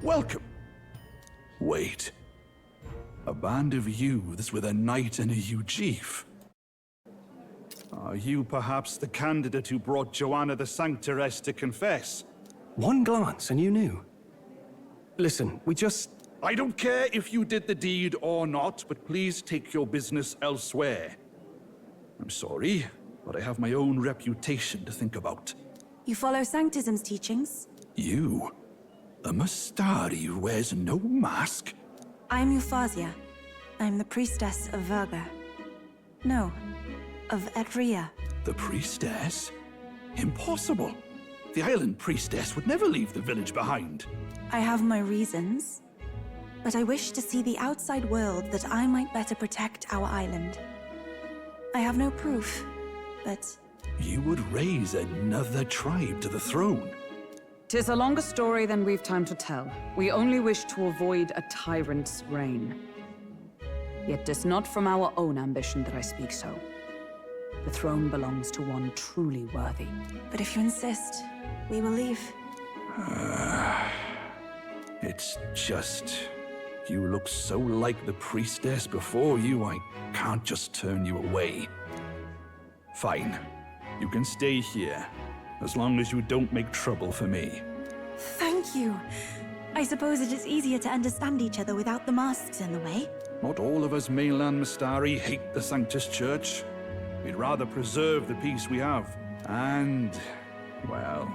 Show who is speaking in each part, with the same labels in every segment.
Speaker 1: Welcome. Wait. A band of youths with a knight and a chief. Are you perhaps the candidate who brought Joanna the Sanctoress to confess?
Speaker 2: One glance and you knew. Listen,
Speaker 1: I don't care if you did the deed or not, but please take your business elsewhere. I'm sorry, but I have my own reputation to think about.
Speaker 3: You follow Sanctism's teachings?
Speaker 1: You? A Mastari who wears no mask?
Speaker 3: I'm Refantazio. I'm the priestess of Verga. No, of Etria.
Speaker 1: The priestess? Impossible. The island priestess would never leave the village behind.
Speaker 3: I have my reasons, but I wish to see the outside world that I might better protect our island. I have no proof, but...
Speaker 1: You would raise another tribe to the throne.
Speaker 4: 'Tis a longer story than we've time to tell. We only wish to avoid a tyrant's reign. Yet 'tis not from our own ambition that I speak so. The throne belongs to one truly worthy.
Speaker 3: But if you insist, we will leave.
Speaker 1: It's just... You look so like the priestess before you, I can't just turn you away. Fine. You can stay here, as long as you don't make trouble for me.
Speaker 3: Thank you. I suppose it is easier to understand each other without the masks in the way.
Speaker 1: Not all of us mainland Mastari hate the Sanctus Church. We'd rather preserve the peace we have. And, well,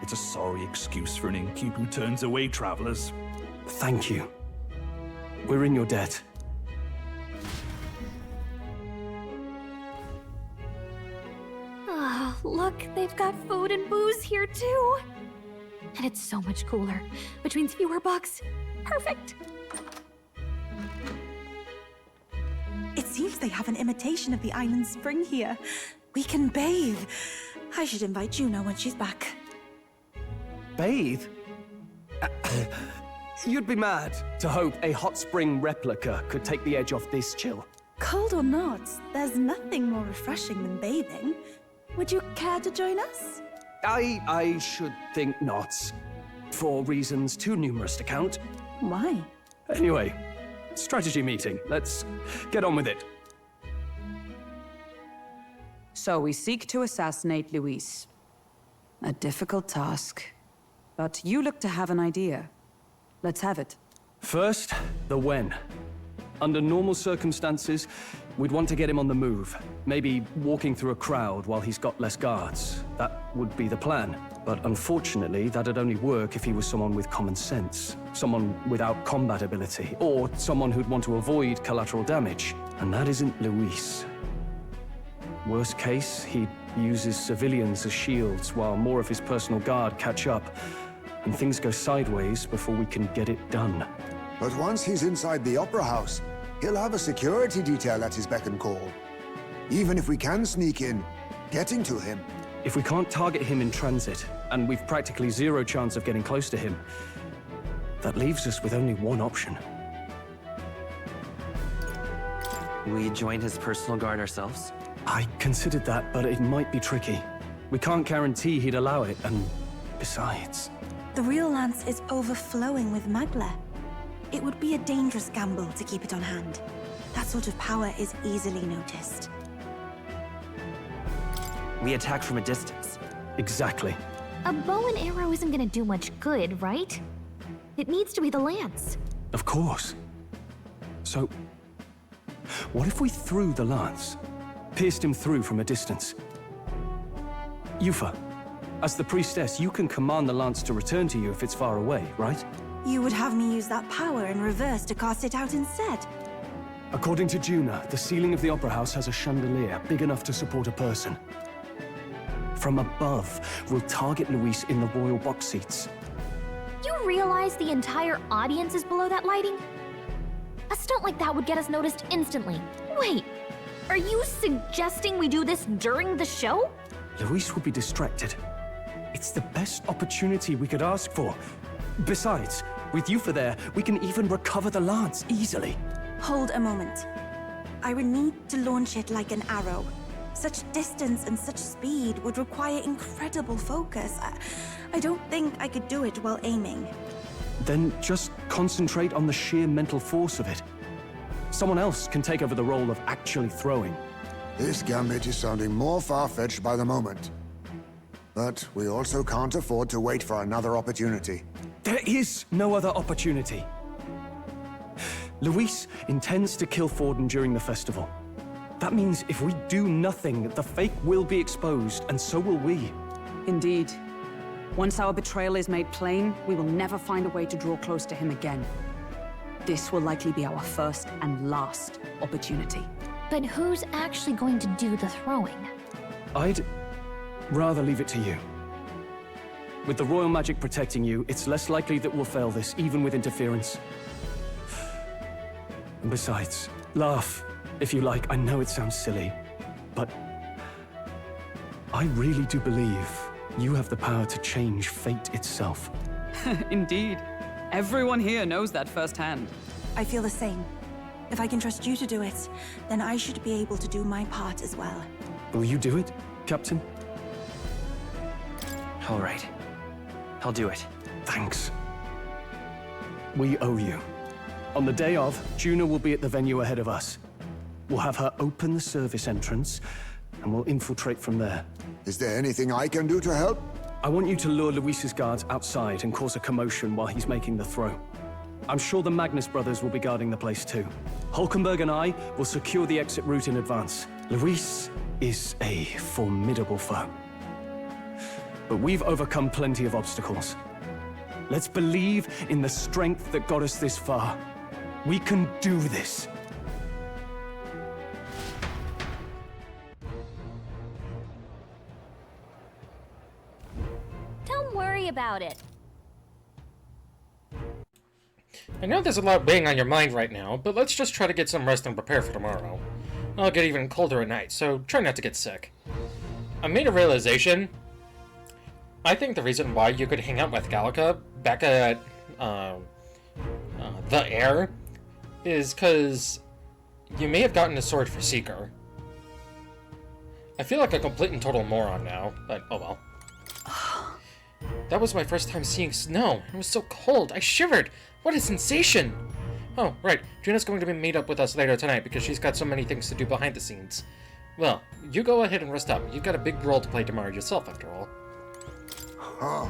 Speaker 1: it's a sorry excuse for an innkeep who turns away travelers.
Speaker 2: thank you. We're in your debt.
Speaker 5: Ah, look, they've got food and booze here too. And it's so much cooler, which means fewer bugs. Perfect.
Speaker 3: It seems they have an imitation of the island spring here. We can bathe. I should invite Juno when she's back.
Speaker 2: Bathe? You'd be mad to hope a hot spring replica could take the edge off this chill.
Speaker 3: Cold or not, there's nothing more refreshing than bathing. Would you care to join us?
Speaker 2: I should think not. For reasons too numerous to count.
Speaker 3: Why?
Speaker 2: Anyway, strategy meeting. Let's get on with it.
Speaker 4: So we seek to assassinate Luis. A difficult task. But you look to have an idea. Let's have it.
Speaker 2: First, the when. Under normal circumstances, we'd want to get him on the move. Maybe walking through a crowd while he's got less guards. That would be the plan. But unfortunately, that'd only work if he was someone with common sense. Someone without combat ability. Or someone who'd want to avoid collateral damage. And that isn't Luis. Worst case, he uses civilians as shields while more of his personal guard catch up. And things go sideways before we can get it done.
Speaker 6: But once he's inside the Opera House, he'll have a security detail at his beck and call. Even if we can sneak in, getting to him...
Speaker 2: If we can't target him in transit, and we've practically zero chance of getting close to him, that leaves us with only one option.
Speaker 7: We join his personal guard ourselves?
Speaker 2: I considered that, but it might be tricky. We can't guarantee he'd allow it, and besides...
Speaker 3: The real lance is overflowing with Magla. It would be a dangerous gamble to keep it on hand. That sort of power is easily noticed.
Speaker 7: We attack from a distance.
Speaker 2: Exactly.
Speaker 5: A bow and arrow isn't gonna do much good, right? It needs to be the lance.
Speaker 2: Of course. So, what if we threw the lance? Pierced him through from a distance? Yufa, as the priestess, you can command the lance to return to you if it's far away, right?
Speaker 3: You would have me use that power in reverse to cast it out instead.
Speaker 2: According to Juna, the ceiling of the Opera House has a chandelier big enough to support a person. From above, we'll target Luis in the royal box seats.
Speaker 5: You realize the entire audience is below that lighting? A stunt like that would get us noticed instantly. Wait, are you suggesting we do this during the show?
Speaker 2: Luis will be distracted. It's the best opportunity we could ask for. Besides, with Yufa there, we can even recover the lance easily.
Speaker 3: Hold a moment. I would need to launch it like an arrow. Such distance and such speed would require incredible focus. I don't think I could do it while aiming.
Speaker 2: then just concentrate on the sheer mental force of it. Someone else can take over the role of actually throwing.
Speaker 6: This gambit is sounding more far-fetched by the moment. But we also can't afford to wait for another opportunity.
Speaker 2: There is no other opportunity. Luis intends to kill Forden during the festival. That means if we do nothing, the fake will be exposed, and so will we.
Speaker 4: Indeed. Once our betrayal is made plain, we will never find a way to draw close to him again. This will likely be our first and last opportunity.
Speaker 5: But who's actually going to do the throwing?
Speaker 2: I'd rather leave it to you. With the royal magic protecting you, it's less likely that we'll fail this, even with interference. And besides, laugh, if you like. I know it sounds silly, but I really do believe you have the power to change fate itself.
Speaker 4: Indeed. Everyone here knows that firsthand.
Speaker 3: I feel the same. If I can trust you to do it, then I should be able to do my part as well.
Speaker 2: Will you do it, Captain?
Speaker 7: All right. I'll do it.
Speaker 2: Thanks. We owe you. On the day of, Juna will be at the venue ahead of us. We'll have her open the service entrance, and we'll infiltrate from there.
Speaker 6: Is there anything I can do to help?
Speaker 2: I want you to lure Luis's guards outside and cause a commotion while he's making the throw. I'm sure the Magnus brothers will be guarding the place too. Hulkenberg and I will secure the exit route in advance. Luis is a formidable foe. But we've overcome plenty of obstacles. Let's believe in the strength that got us this far. We can do this.
Speaker 5: Don't worry about it.
Speaker 8: I know there's a lot weighing on your mind right now, but let's just try to get some rest and prepare for tomorrow. It'll get even colder at night, so try not to get sick. I made a realization. I think the reason why you could hang out with Gallica back at the Air is because you may have gotten a sword for Seeker. I feel like a complete and total moron now, but oh well. That was my first time seeing snow. It was so cold. I shivered. What a sensation! Oh, right. Juna's going to meet up with us later tonight because she's got so many things to do behind the scenes. Well, you go ahead and rest up. You've got a big role to play tomorrow yourself, after all.
Speaker 6: Huh.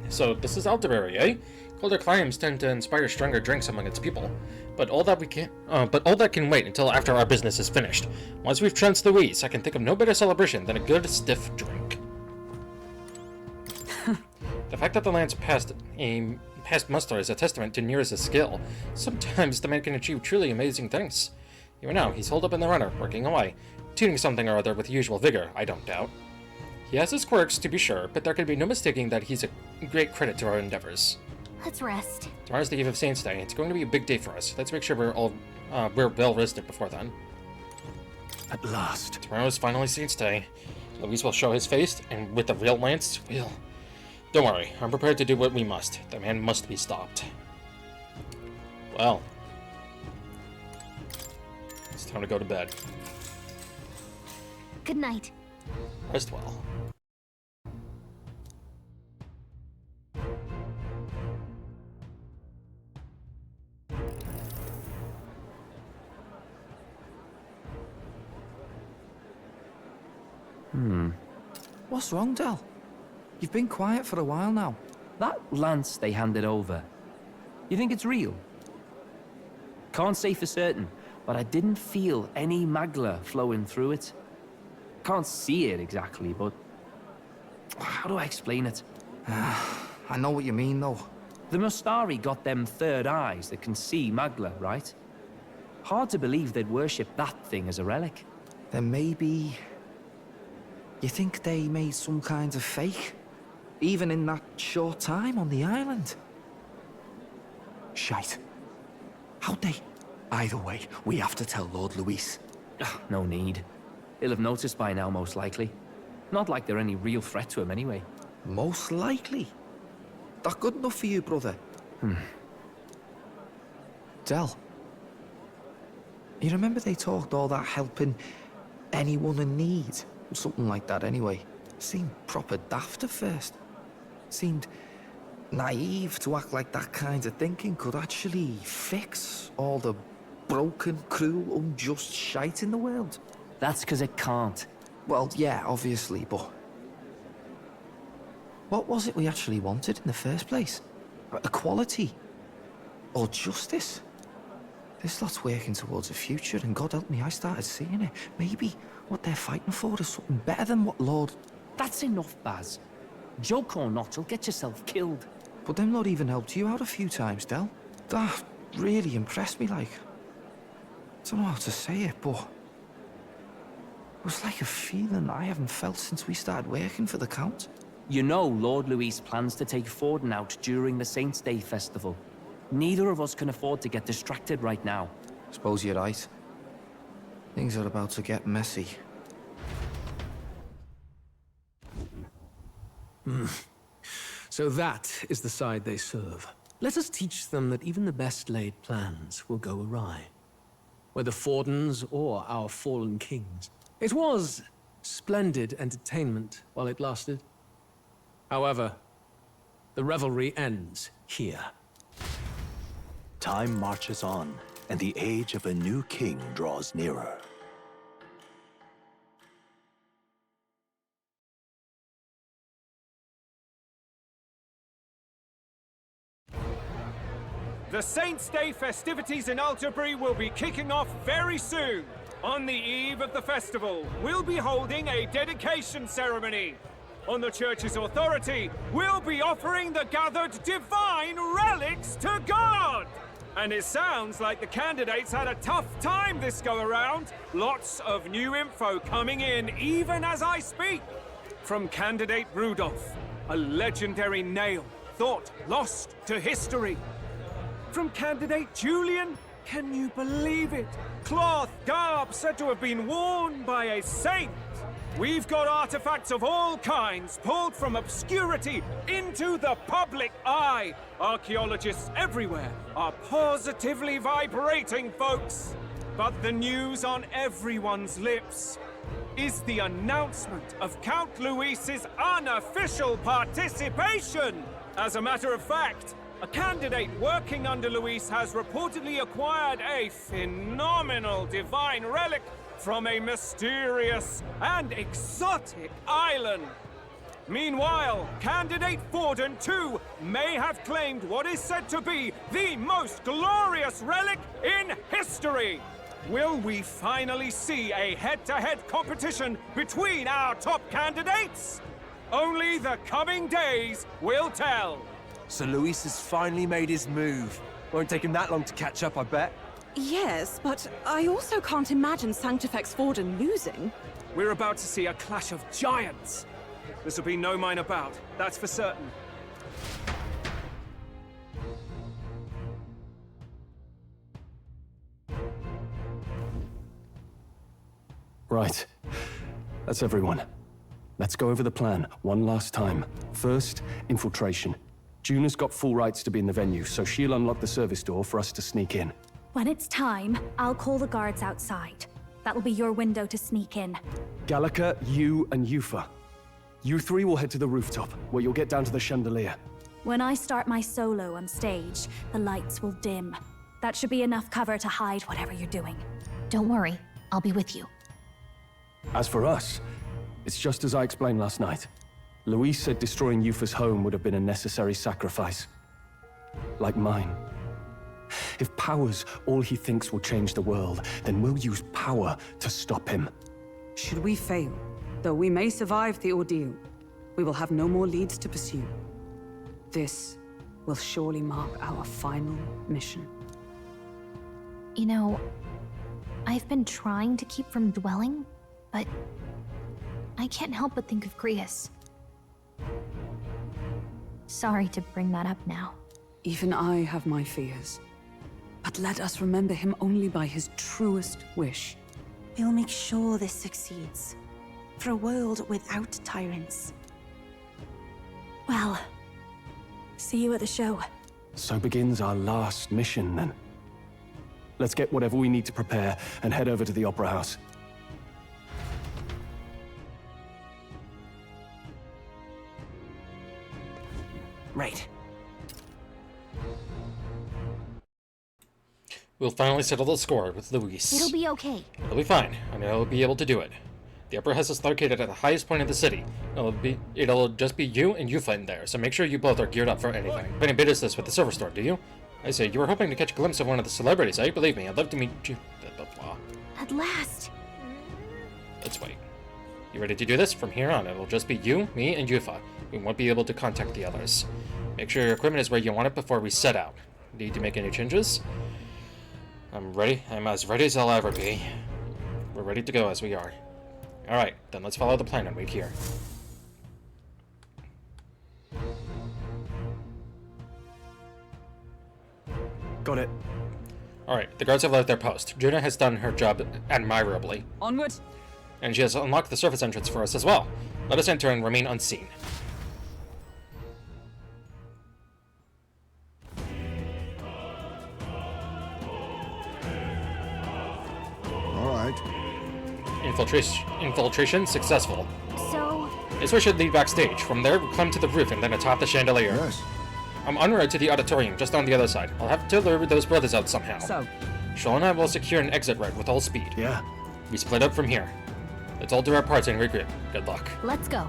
Speaker 8: So, this is Alderberry, eh? Colder climes tend to inspire stronger drinks among its people. But all that can wait until after our business is finished. Once we've trounced Louise, I can think of no better celebration than a good, stiff drink. The fact that the land's passed muster is a testament to Near's skill. Sometimes the man can achieve truly amazing things. Even now, he's holed up in the runner, working away, tuning something or other with usual vigor, I don't doubt. He has his quirks, to be sure, but there can be no mistaking that he's a great credit to our endeavors.
Speaker 5: Let's rest.
Speaker 8: Tomorrow's the Eve of Saints' Day. It's going to be a big day for us. Let's make sure we're well rested before then.
Speaker 2: At last.
Speaker 8: Tomorrow is finally Saints' Day. Louise will show his face, and with the real lance, we'll... Don't worry, I'm prepared to do what we must. The man must be stopped. Well. It's time to go to bed.
Speaker 5: Good night.
Speaker 8: Rest well.
Speaker 9: What's wrong, Del? You've been quiet for a while now. That lance they handed over, you think it's real? Can't say for certain, but I didn't feel any magla flowing through it. Can't see it exactly, but... how do I explain it?
Speaker 10: I know what you mean, though.
Speaker 9: The Mustari got them third eyes that can see magla, right? Hard to believe they'd worship that thing as a relic.
Speaker 10: Then maybe... you think they made some kind of fake? Even in that short time on the island? Shite. How'd they? Either way, we have to tell Lord Luis.
Speaker 9: No need. He'll have noticed by now, most likely. Not like they're any real threat to him anyway.
Speaker 10: Most likely. That good enough for you, brother? Del. You remember they talked all that helping anyone in need? Something like that anyway. Seemed proper daft at first. Seemed naive to act like that kind of thinking could actually fix all the broken, cruel, unjust shite in the world.
Speaker 9: That's because it can't.
Speaker 10: Well, yeah, obviously, but... what was it we actually wanted in the first place? Equality? Or justice? This lot's working towards a future, and God help me, I started seeing it. Maybe what they're fighting for is something better than what Lord...
Speaker 9: That's enough, Baz. Joke or not, you'll get yourself killed.
Speaker 10: But them Lord even helped you out a few times, Del. That really impressed me, like... I don't know how to say it, but... it was like a feeling I haven't felt since we started working for the Count.
Speaker 9: You know Lord Luis plans to take Forden out during the Saints' Day festival. Neither of us can afford to get distracted right now.
Speaker 10: Suppose you're right. Things are about to get messy.
Speaker 11: So that is the side they serve. Let us teach them that even the best laid plans will go awry. Whether Forden's or our fallen kings. It was splendid entertainment while it lasted. However, the revelry ends here.
Speaker 12: Time marches on, and the age of a new king draws nearer.
Speaker 13: The Saints' Day festivities in Alderbury will be kicking off very soon. On the eve of the festival, we'll be holding a dedication ceremony. On the church's authority, we'll be offering the gathered divine relics to God! And it sounds like the candidates had a tough time this go-around. Lots of new info coming in even as I speak. From candidate Rudolph, a legendary nail, thought lost to history. From candidate Julian, can you believe it? Cloth garb said to have been worn by a saint. We've got artifacts of all kinds pulled from obscurity into the public eye. Archaeologists everywhere are positively vibrating, folks. But the news on everyone's lips is the announcement of Count Luis's unofficial participation. As a matter of fact, a candidate working under Luis has reportedly acquired a phenomenal divine relic from a mysterious and exotic island. Meanwhile, candidate Forden, too, may have claimed what is said to be the most glorious relic in history. Will we finally see a head-to-head competition between our top candidates? Only the coming days will tell.
Speaker 7: So Luis has finally made his move. Won't take him that long to catch up, I bet.
Speaker 14: Yes, but I also can't imagine Sanctifex Forden losing.
Speaker 13: We're about to see a clash of giants. This will be no minor bout, that's for certain.
Speaker 2: Right. That's everyone. Let's go over the plan one last time. First, infiltration. Juna's got full rights to be in the venue, so she'll unlock the service door for us to sneak in.
Speaker 15: When it's time, I'll call the guards outside. That'll be your window to sneak in.
Speaker 2: Gallica, you, and Yufa. You three will head to the rooftop, where you'll get down to the chandelier.
Speaker 15: When I start my solo on stage, the lights will dim. That should be enough cover to hide whatever you're doing.
Speaker 5: Don't worry, I'll be with you.
Speaker 2: As for us, it's just as I explained last night. Luis said destroying Yufa's home would have been a necessary sacrifice. Like mine. If power's all he thinks will change the world, then we'll use power to stop him.
Speaker 4: Should we fail, though we may survive the ordeal, we will have no more leads to pursue. This will surely mark our final mission.
Speaker 5: You know, I've been trying to keep from dwelling, but I can't help but think of Grius. Sorry to bring that up now.
Speaker 4: Even I have my fears. But let us remember him only by his truest wish.
Speaker 3: We'll make sure this succeeds. For a world without tyrants.
Speaker 15: Well, see you at the show.
Speaker 2: So begins our last mission, then. Let's get whatever we need to prepare and head over to the Opera House.
Speaker 7: Right.
Speaker 8: We'll finally settle the score with Luis.
Speaker 5: It'll be okay.
Speaker 8: It'll be fine. I know I'll be able to do it. The upper house is located at the highest point of the city. It'll just be you and Yufa in there, so make sure you both are geared up for anything. Any business with the silver store, do you? I say, you were hoping to catch a glimpse of one of the celebrities, eh? Believe me, I'd love to meet you. Blah, blah, blah.
Speaker 5: At last.
Speaker 8: Let's wait. You ready to do this? From here on, it'll just be you, me, and Yufa. We won't be able to contact the others. Make sure your equipment is where you want it before we set out. Need to make any changes? I'm ready. I'm as ready as I'll ever be. We're ready to go as we are. Alright, then let's follow the plan and wait here.
Speaker 2: Got it.
Speaker 8: Alright, the guards have left their post. Juna has done her job admirably.
Speaker 4: Onward!
Speaker 8: And she has unlocked the surface entrance for us as well. Let us enter and remain unseen.
Speaker 6: Alright.
Speaker 8: Infiltration successful.
Speaker 5: So...
Speaker 8: This way should lead backstage. From there, we'll climb to the roof and then atop the chandelier.
Speaker 6: Yes.
Speaker 8: I'm en route to the auditorium, just on the other side. I'll have to lure those brothers out somehow.
Speaker 4: So?
Speaker 8: Shaw and I will secure an exit route with all speed.
Speaker 2: Yeah.
Speaker 8: We split up from here. Let's all do our parts and regroup. Good luck.
Speaker 5: let's go.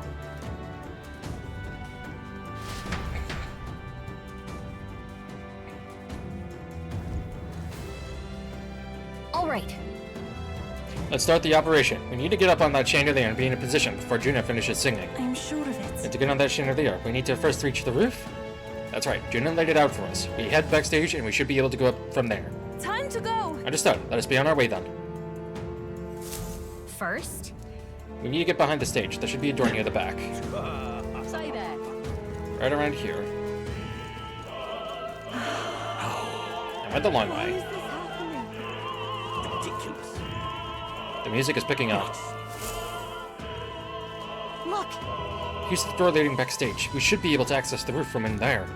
Speaker 5: Alright.
Speaker 8: Let's start the operation. We need to get up on that chandelier and be in a position before Juna finishes singing.
Speaker 3: I'm sure of it.
Speaker 8: And to get on that chandelier, we need to first reach the roof? That's right, Juna laid it out for us. We head backstage and we should be able to go up from there.
Speaker 14: Time to go!
Speaker 8: Understood. Let us be on our way then.
Speaker 5: First?
Speaker 8: We need to get behind the stage. There should be a door near the back.
Speaker 14: Say that.
Speaker 8: Right around here. I'm at the long
Speaker 14: Why
Speaker 8: way.
Speaker 14: is this happening?
Speaker 11: Ridiculous.
Speaker 8: The music is picking up.
Speaker 5: Look!
Speaker 8: Here's the door leading backstage. We should be able to access the roof from in there.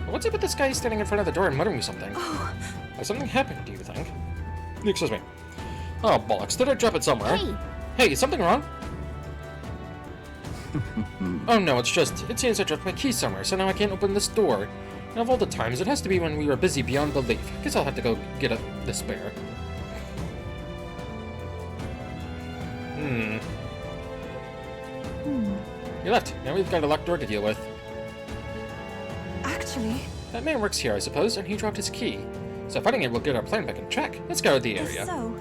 Speaker 8: But what's up with this guy standing in front of the door and muttering something? Has something happened, do you think? Excuse me. Oh, bollocks. Did I drop it somewhere?
Speaker 5: Hey!
Speaker 8: Hey, is something wrong? Oh no, it seems I dropped my key somewhere, so now I can't open this door. And of all the times, it has to be when we were busy beyond belief. Guess I'll have to go get the spare. You left. Now we've got a locked door to deal with.
Speaker 3: Actually,
Speaker 8: That man works here, I suppose, and he dropped his key. So finding it will get our plan back in check. Let's scour the
Speaker 3: if
Speaker 8: area.
Speaker 3: so,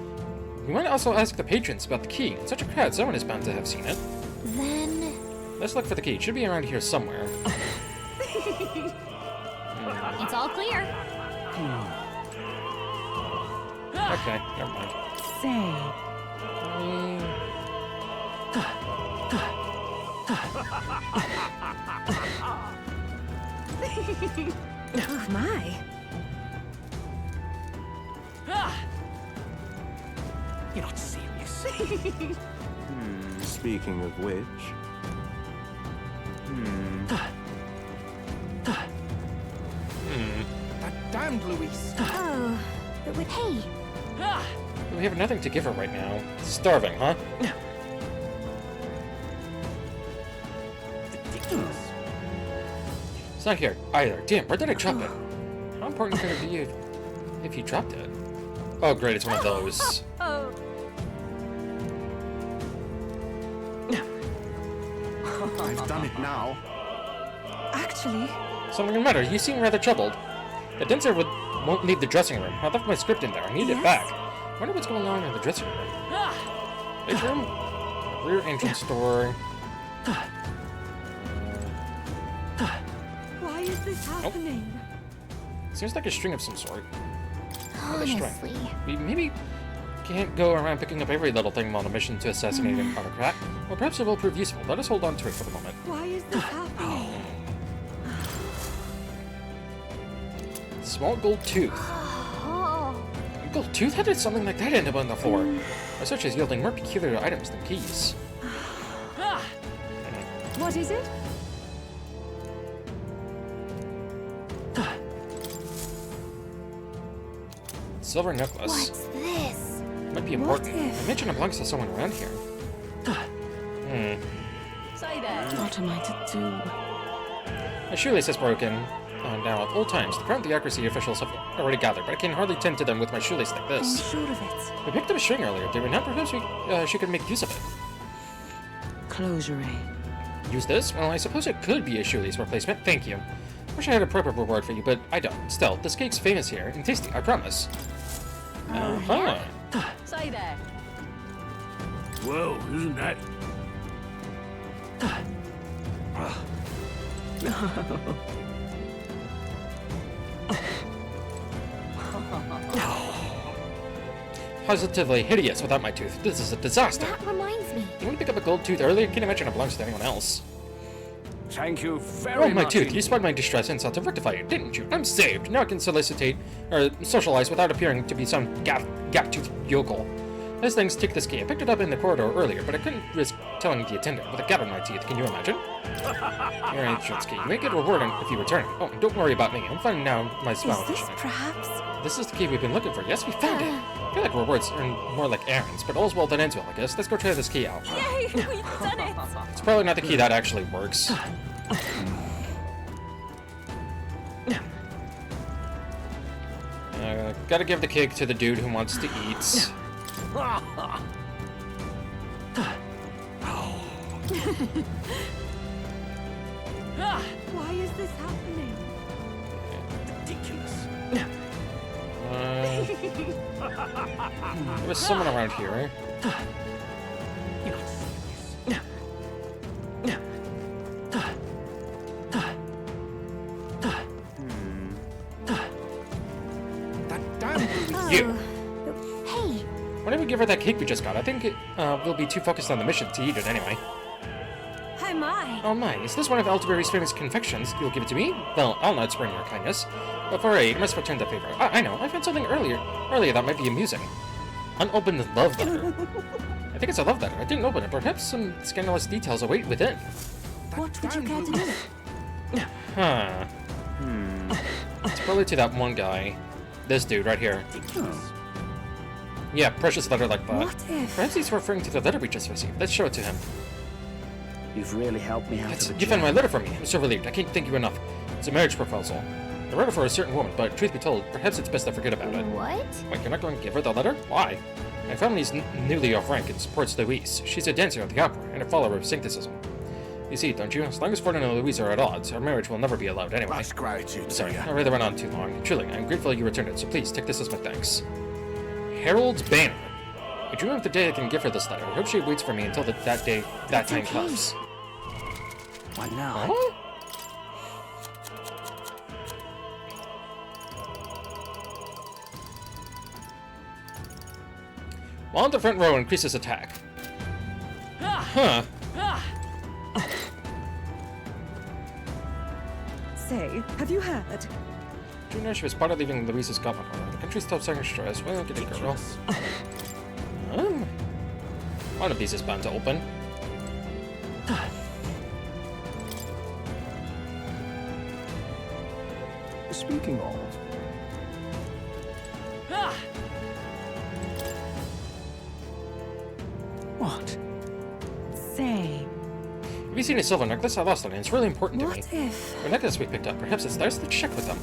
Speaker 8: We might also ask the patrons about the key. In such a crowd, someone is bound to have seen it.
Speaker 5: Then...
Speaker 8: Let's look for the key. It should be around here somewhere.
Speaker 5: It's all clear.
Speaker 8: Okay, never mind.
Speaker 14: Say.
Speaker 3: oh my.
Speaker 11: You're not serious.
Speaker 12: Speaking of which...
Speaker 11: That damned Luis.
Speaker 3: Oh,
Speaker 5: But with... Hey!
Speaker 8: We have nothing to give her right now. Starving, huh?
Speaker 11: Ridiculous.
Speaker 8: It's not here either. Damn, where did I drop it? How important could it be if you dropped it? Oh great, it's one of those.
Speaker 14: Oh.
Speaker 6: I've done it now.
Speaker 3: Actually,
Speaker 8: Something the matter. You seem rather troubled. The dancer won't leave the dressing room. I left my script in there. I need it
Speaker 3: Yes?
Speaker 8: back. Wonder what's going on in the dressing room. Bedroom? Rear entrance door.
Speaker 14: Why is this happening?
Speaker 8: Seems like a string of some sort. Another string.
Speaker 5: Honestly.
Speaker 8: We maybe can't go around picking up every little thing on a mission to assassinate an autocrat. Well, perhaps it will prove useful. Let us hold on to it for the moment.
Speaker 14: Why is this happening?
Speaker 8: Small gold tooth.
Speaker 5: Oh.
Speaker 8: A gold tooth? How did something like that end up on the floor? Our search is yielding more peculiar items than keys.
Speaker 14: What is it?
Speaker 8: Silver necklace.
Speaker 5: What's this?
Speaker 8: Might be important.
Speaker 3: What if-
Speaker 8: I mentioned it belongs to someone around here.
Speaker 14: Say that.
Speaker 3: what am I to do?
Speaker 8: My shoelace is broken. now of old times. The ground the accuracy officials have already gathered, but I can hardly tend to them with my shoelace like this.
Speaker 3: I'm sure of it.
Speaker 8: We picked up a string earlier, did we not? Perhaps she could make use of it.
Speaker 4: Closure.
Speaker 8: Use this? Well, I suppose it could be a shoelace replacement. Thank you. Wish I had a proper reward for you, but I don't. Still, this cake's famous here, and tasty, I promise. Uh-huh.
Speaker 4: Say there.
Speaker 1: Whoa, isn't that?
Speaker 8: Positively hideous without my tooth. This is a disaster.
Speaker 5: That reminds me.
Speaker 8: You want to pick up a gold tooth earlier? Can't imagine it belongs to anyone else.
Speaker 1: Thank you very
Speaker 8: Oh, my
Speaker 1: much.
Speaker 8: tooth. You spied my distress and sought to rectify it, didn't you? I'm saved. Now I can socialize without appearing to be some gap-toothed yokel. As things, take this key. I picked it up in the corridor earlier, but I couldn't risk telling the attendant with a gap in my teeth. Can you imagine? Your entrance key. You may get rewarded if you return it. Oh, and don't worry about me. I'm finding now my smile.
Speaker 3: Is this perhaps?
Speaker 8: This is the key we've been looking for. Yes, we found it. I feel like rewards are more like errands, but all's well that ends well, I guess. Let's go try this key out.
Speaker 14: Yay, we've done it!
Speaker 8: It's probably not the key that actually works. Gotta give the cake to the dude who wants to eat.
Speaker 14: Why is this happening?
Speaker 1: Ridiculous.
Speaker 8: There was someone around here.
Speaker 1: You're not serious. That damn
Speaker 8: You!
Speaker 5: Hey,
Speaker 8: Whenever we give her that cake we just got, I think we'll be too focused on the mission to eat it anyway.
Speaker 14: Oh my!
Speaker 8: Oh my, is this one of Elderberry's famous confections? You'll give it to me? Well, I'll not spurn your kindness. But for aid, I must return the favor. I know, I found something earlier that might be amusing. Unopened love letter. I think it's a love letter. I didn't open it. Perhaps some scandalous details await within.
Speaker 3: What would you care to do?
Speaker 8: Huh. It's probably to that one guy. This dude right here. Yeah, precious letter like that.
Speaker 3: What if?
Speaker 8: Perhaps he's referring to the letter we just received. Let's show it to him.
Speaker 1: You've really helped me out of a
Speaker 8: You found
Speaker 1: jam.
Speaker 8: my letter for me. I'm so relieved. I can't thank you enough. It's a marriage proposal. I wrote it for a certain woman, but truth be told, perhaps it's best to forget about it.
Speaker 5: what?
Speaker 8: Wait, you're not going to give her the letter? Why? My family's newly off rank and supports Louise. She's a dancer at the opera and a follower of syncretism. You see, don't you? As long as Fordin and Louise are at odds, our marriage will never be allowed anyway.
Speaker 1: Much gratitude,
Speaker 8: Sorry,
Speaker 1: sir.
Speaker 8: I rather went on too long. Truly, I'm grateful you returned it, so please take this as my thanks. Harold's Banner. I dream of the day I can give her this letter. I hope she waits for me until that time comes.
Speaker 1: Why not?
Speaker 8: Huh? While in the front row increases attack. Huh.
Speaker 14: Say, have you heard?
Speaker 8: Do you know she was part of leaving Louise's governor? The country's top second stress. Well, get it, girl. One of these is bound to open.
Speaker 1: Speaking of, what?
Speaker 14: Say.
Speaker 8: Have you seen a silver necklace? I lost it, and it's really important to me.
Speaker 3: What if?
Speaker 8: The necklace we picked up, perhaps it's theirs? Let's check with them.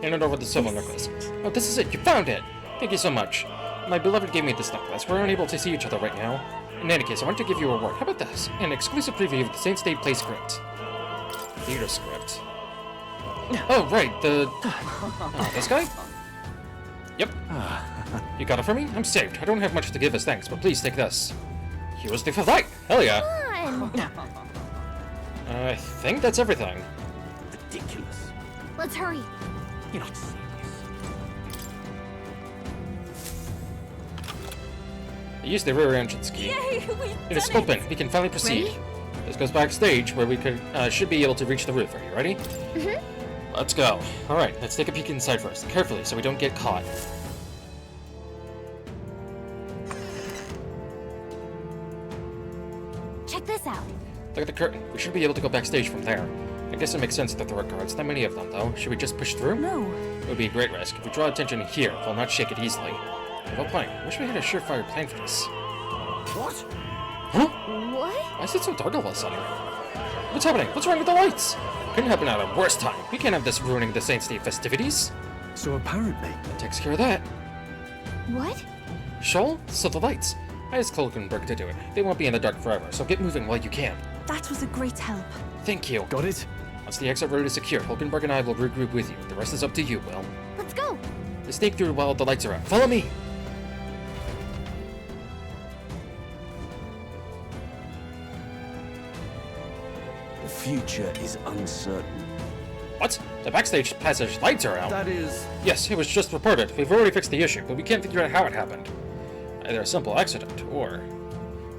Speaker 8: Hand it over the silver necklace. Oh, this is it. You found it. Thank you so much. My beloved gave me this necklace. We're unable to see each other right now. In any case, I want to give you a reward. How about this? An exclusive preview of the Saint State play script. Theater script. Oh, right. This guy? Yep. You got it for me? I'm saved. I don't have much to give as thanks, but please take this. Here's the light. Hell yeah.
Speaker 5: Fun.
Speaker 8: I think that's everything.
Speaker 1: Ridiculous.
Speaker 5: Let's hurry.
Speaker 1: You're not serious.
Speaker 8: I used the rear entrance key.
Speaker 14: Yay, we
Speaker 8: It is open. We can finally proceed.
Speaker 5: Ready?
Speaker 8: This goes backstage where we should be able to reach the roof. Are you ready?
Speaker 5: Mm-hmm.
Speaker 8: Let's go. All right, let's take a peek inside first, carefully, so we don't get caught.
Speaker 5: Check this out.
Speaker 8: Look at the curtain. We should be able to go backstage from there. I guess it makes sense that there are guards. Not many of them, though. Should we just push through?
Speaker 3: No.
Speaker 8: It would be a great risk. If we draw attention here, we'll not shake it easily. Well playing. I wish we had a surefire plan for this.
Speaker 1: What?
Speaker 8: Huh?
Speaker 5: What?
Speaker 8: Why is it so dark all of a sudden? What's happening? What's wrong with the lights? couldn't happen at a worse time. We can't have this ruining the Saints' Day festivities.
Speaker 2: So apparently...
Speaker 8: That takes care of that.
Speaker 5: What?
Speaker 8: Shoal? So the lights. I asked Kolkenberg to do it. They won't be in the dark forever, so get moving while you can.
Speaker 3: That was a great help.
Speaker 8: Thank you.
Speaker 2: Got it?
Speaker 8: Once the exit road is secure, Kolkenberg and I will regroup with you. The rest is up to you, Will.
Speaker 5: Let's go.
Speaker 8: Just sneak through while the lights are out. Follow me!
Speaker 12: The future is uncertain.
Speaker 8: What? The backstage passage lights are out?
Speaker 2: That is...
Speaker 8: Yes, it was just reported. We've already fixed the issue, but we can't figure out how it happened. Either a simple accident, or...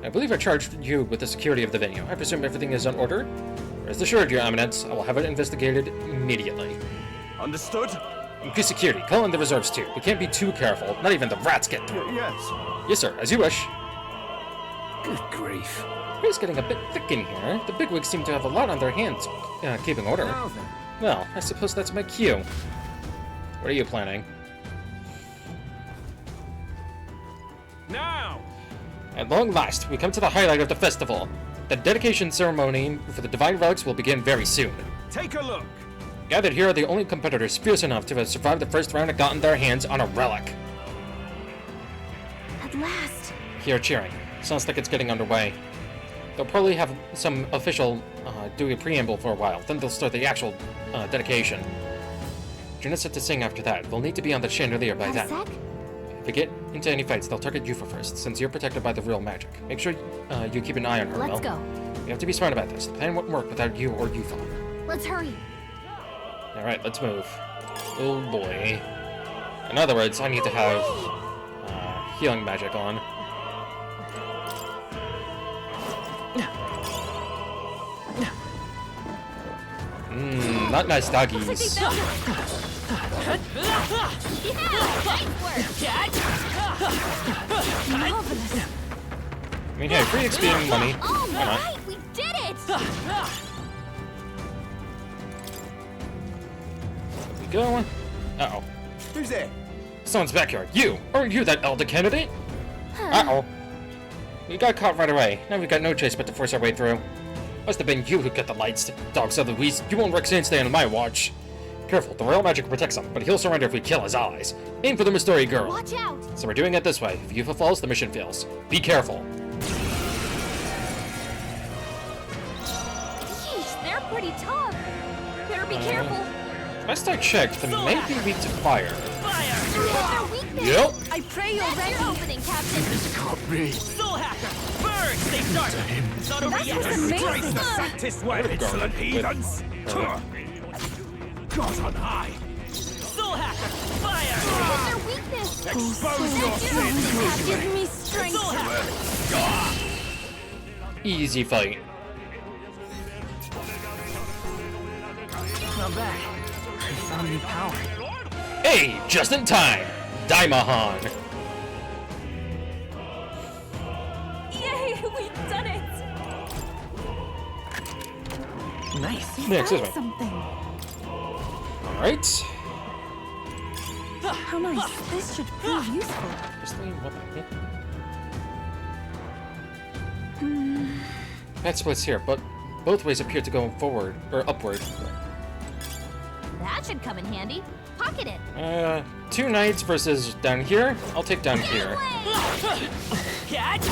Speaker 8: I believe I charged you with the security of the venue. I presume everything is in order? Rest assured, Your Eminence, I will have it investigated immediately.
Speaker 1: Understood?
Speaker 8: Increase security. Call in the reserves too. We can't be too careful. Not even the rats get through.
Speaker 1: Yes.
Speaker 8: Yes, sir. As you wish.
Speaker 2: Good grief.
Speaker 8: It's getting a bit thick in here. The bigwigs seem to have a lot on their hands keeping order.
Speaker 2: Now then.
Speaker 8: Well, I suppose that's my cue. What are you planning?
Speaker 13: Now!
Speaker 8: At long last, we come to the highlight of the festival. The dedication ceremony for the divine relics will begin very soon.
Speaker 13: Take a look!
Speaker 8: Gathered here are the only competitors fierce enough to have survived the first round and gotten their hands on a relic.
Speaker 5: At last.
Speaker 8: Here cheering. Sounds like it's getting underway. They'll probably have some official do a preamble for a while, then they'll start the actual dedication. You're not set to sing after that. We'll need to be on the chandelier by then. If we get into any fights, they'll target you for first, since you're protected by the real magic. Make sure you keep an eye on her,
Speaker 5: Let's
Speaker 8: Will.
Speaker 5: go.
Speaker 8: You have to be smart about this. The plan won't work without you or Yufa.
Speaker 5: Let's hurry.
Speaker 8: Alright, let's move. Oh boy. In other words, I need to have healing magic on. Not nice doggies. I mean, hey, free XP and money.
Speaker 5: All
Speaker 8: Why not?
Speaker 5: right, we did it.
Speaker 8: There we go. Uh-oh.
Speaker 7: Who's there?
Speaker 8: Someone's backyard. You! Aren't you that elder candidate? Uh-oh. We got caught right away. Now we've got no choice but to force our way through. Must have been you who got the lights. Dogs of Louise. You won't wreck Saints Day on my watch. Careful, the royal magic protects him, but he'll surrender if we kill his allies. Aim for the Mystery Girl.
Speaker 5: Watch out.
Speaker 8: So we're doing it this way. If Yufa falls, the mission fails. Be careful.
Speaker 5: Yeesh, they're pretty tough. Better be careful.
Speaker 8: Last I checked, they may be weak to fire.
Speaker 5: They're weak.
Speaker 8: Yep.
Speaker 5: I pray you're ready. Your opening, Captain.
Speaker 2: Can't be.
Speaker 16: Soul Hacker! Burn! Stay sharp! It's not over yet!
Speaker 13: Disgrace the sanctist way, insolent heathens! God on high!
Speaker 16: Soul Hacker! Fire!
Speaker 5: Their weakness.
Speaker 13: Expose your sins!
Speaker 5: Give me strength.
Speaker 16: Soul Hacker!
Speaker 8: Easy fight.
Speaker 9: Not bad. I found new power.
Speaker 8: Hey, just in time! Daimahan!
Speaker 15: Yay, we've done it!
Speaker 9: Nice.
Speaker 8: Yeah, excuse me.
Speaker 3: Something.
Speaker 8: Alright.
Speaker 3: How nice. This should prove useful.
Speaker 8: That splits here, but both ways appear to go forward, or upward.
Speaker 5: That should come in handy. Pocket it.
Speaker 8: 2 knights versus down here. I'll take down here.
Speaker 16: Catch!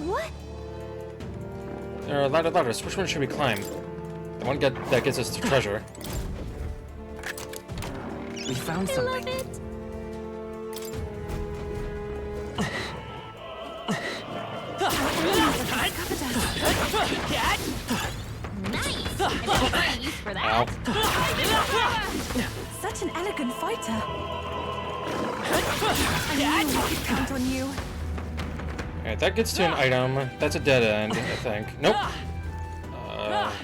Speaker 5: What?
Speaker 8: There are a lot of ladders. Which one should we climb? The one that gets us to treasure.
Speaker 9: We found
Speaker 5: I
Speaker 9: something.
Speaker 5: love it. Nice. I never got any use for that.
Speaker 3: Such an elegant fighter. I knew we could count on you.
Speaker 8: Alright, that gets to an item. That's a dead end, I think. Nope.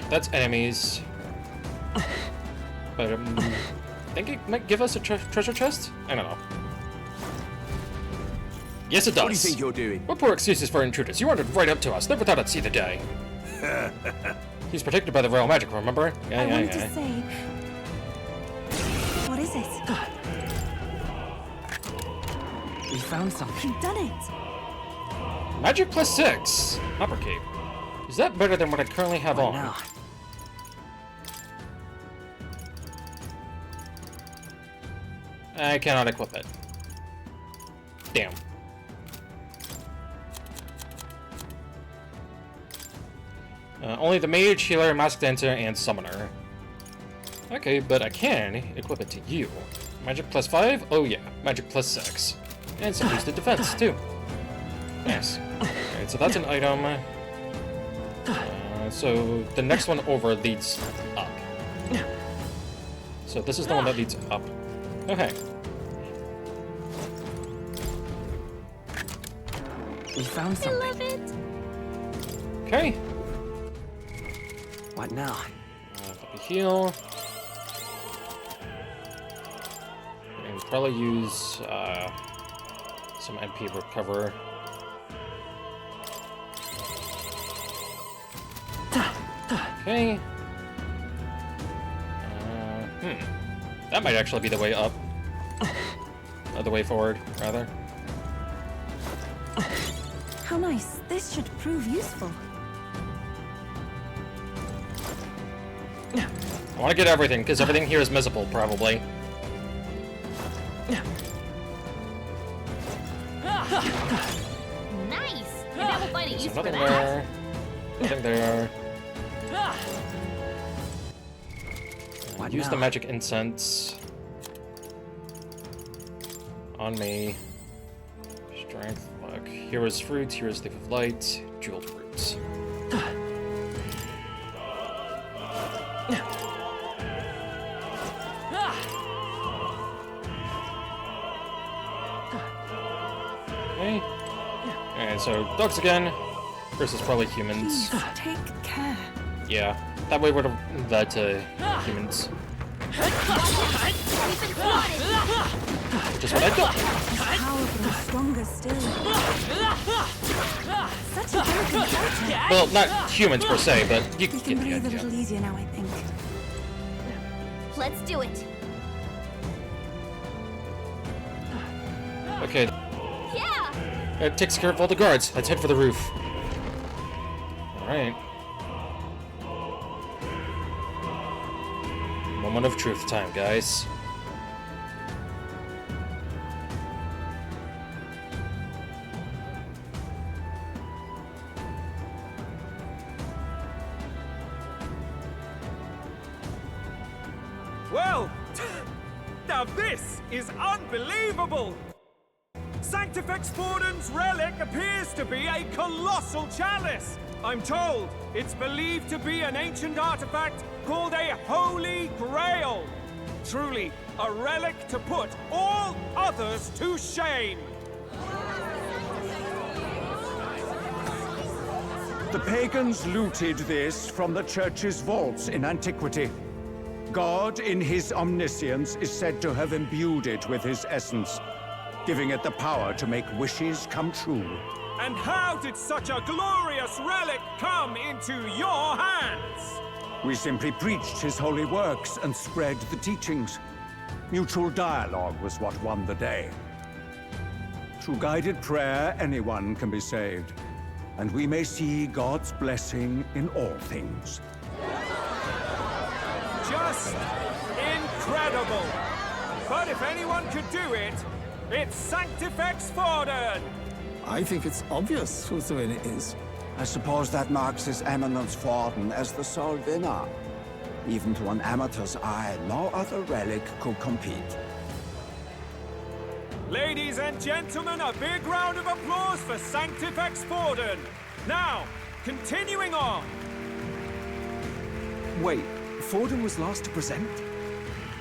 Speaker 8: That's enemies. But I think it might give us a treasure chest? I don't know. Yes, it does.
Speaker 7: What do you think you're doing?
Speaker 8: What poor excuses for intruders. You wandered right up to us. Never thought I'd see the day. He's protected by the royal magic, remember?
Speaker 3: I wanted to say, is it?
Speaker 9: We found something.
Speaker 3: You've done it.
Speaker 8: Magic plus 6. Upper cape. Is that better than what I currently have on?
Speaker 9: Now.
Speaker 8: I cannot equip it. Damn. Only the mage, healer, masked dancer, and summoner. Okay, but I can equip it to you. Magic plus 5? Oh yeah, magic plus 6. And some boosted defense, too. Nice. Alright, so that's an item. So the next one over leads up. So this is the one that leads up. Okay.
Speaker 9: We found something.
Speaker 5: I love it.
Speaker 8: Okay.
Speaker 9: What now?
Speaker 8: Let me heal. And probably use some MP recover. Okay. That might actually be the way up. Or the way forward, rather.
Speaker 3: How nice. This should prove useful.
Speaker 8: I want to get everything, because everything here is missable, probably.
Speaker 5: Nice. Maybe I will find a use for
Speaker 8: Nothing
Speaker 5: that.
Speaker 8: there. Nothing there. Use the magic incense on me. Strength, luck. Hero's fruit, hero's leaf of light, jewel fruits. Okay. Alright, so dogs again versus probably humans.
Speaker 3: Please, take care.
Speaker 8: Yeah, that way would have led to humans. Which is what I thought.
Speaker 3: He's powerful and stronger still. Such a arrogant fighter.
Speaker 8: Well, not humans per se, but you
Speaker 3: We
Speaker 8: get
Speaker 3: can
Speaker 8: the
Speaker 3: breathe a
Speaker 8: idea.
Speaker 3: little easier now, I think.
Speaker 5: Let's do it.
Speaker 8: Okay,
Speaker 5: Yeah.
Speaker 8: it takes care of all the guards. Let's head for the roof. Alright. Moment of truth time, guys.
Speaker 13: Well, now this is unbelievable! Sanctifex Forden's relic appears to be a colossal chalice! I'm told it's believed to be an ancient artifact called a Holy Grail! Truly, a relic to put all others to shame!
Speaker 17: The pagans looted this from the church's vaults in antiquity. God, in his omniscience, is said to have imbued it with his essence, giving it the power to make wishes come true.
Speaker 13: And how did such a glorious relic come into your hands?
Speaker 17: We simply preached his holy works and spread the teachings. Mutual dialogue was what won the day. Through guided prayer, anyone can be saved, and we may see God's blessing in all things.
Speaker 13: Just incredible! But if anyone could do it, it's Sanctifex Forden!
Speaker 18: I think it's obvious whose doing it is.
Speaker 19: I suppose that marks His Eminence Forden as the sole winner. Even to an amateur's eye, no other relic could compete.
Speaker 13: Ladies and gentlemen, a big round of applause for Sanctifex Forden! Now, continuing on!
Speaker 7: Wait, Forden was last to present?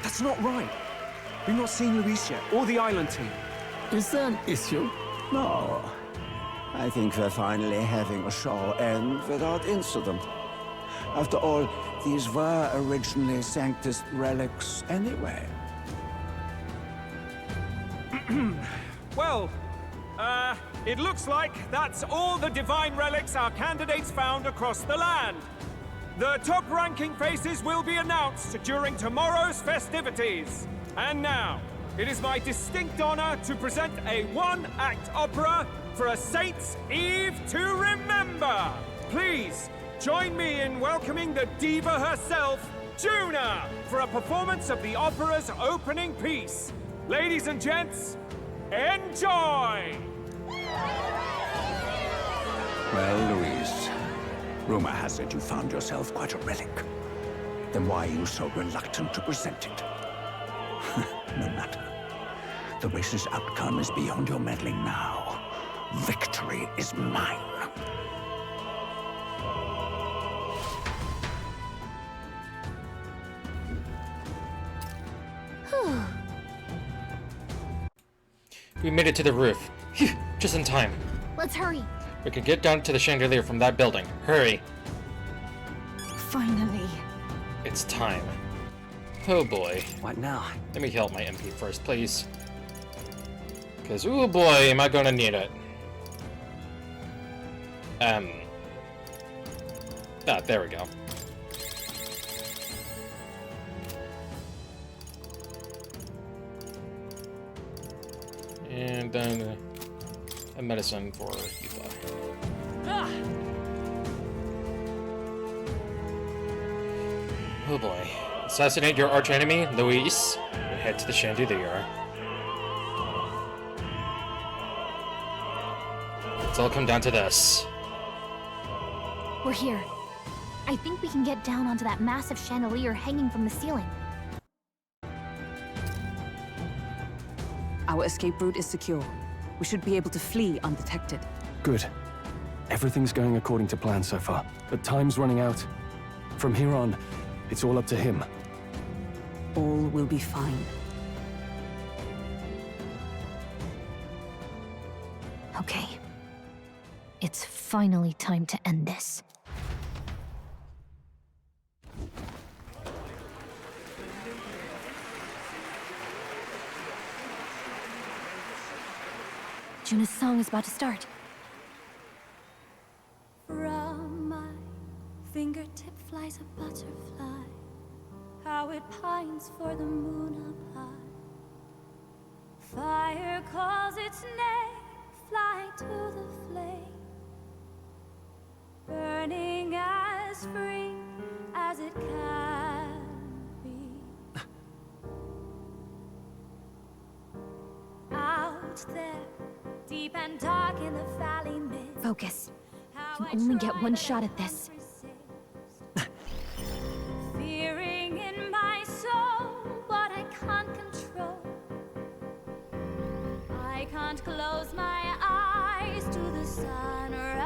Speaker 7: That's not right. We've not seen Luis yet, or the island team.
Speaker 18: Is there an issue?
Speaker 19: No. I think we're finally having a show end without incident. After all, these were originally Sanctus relics anyway.
Speaker 13: Well, it looks like that's all the divine relics our candidates found across the land. The top-ranking faces will be announced during tomorrow's festivities. And now, it is my distinct honor to present a one-act opera for a Saint's Eve to remember. Please, join me in welcoming the diva herself, Juna, for a performance of the opera's opening piece. Ladies and gents, enjoy!
Speaker 17: Well, Louise, rumor has it you found yourself quite a relic. Then why are you so reluctant to present it? No matter. The race's outcome is beyond your meddling now. Victory is mine.
Speaker 8: We made it to the roof. Phew, just in time.
Speaker 5: Let's hurry.
Speaker 8: We can get down to the chandelier from that building. Hurry.
Speaker 3: Finally.
Speaker 8: It's time. Oh boy.
Speaker 2: What now?
Speaker 8: Let me heal my MP first, please. Because, oh boy, am I gonna need it. There we go. And then a medicine for Yuba. Oh boy. Assassinate your archenemy, Luis. Head to the chandelier. It's all come down to this.
Speaker 5: We're here. I think we can get down onto that massive chandelier hanging from the ceiling.
Speaker 4: Our escape route is secure. We should be able to flee undetected.
Speaker 2: Good. Everything's going according to plan so far, but time's running out. From here on, it's all up to him.
Speaker 4: All will be fine.
Speaker 5: Okay. It's finally time to end this. Juna's song is about to start.
Speaker 15: From my fingertip flies a butterfly, how it pines for the moon up high. Fire calls its name, fly to the flame, burning as free as it can be. Out there, deep and dark in the valley mid.
Speaker 5: Focus. You only get one shot at this.
Speaker 15: Fearing in my soul what I can't control. I can't close my eyes to the sunrise.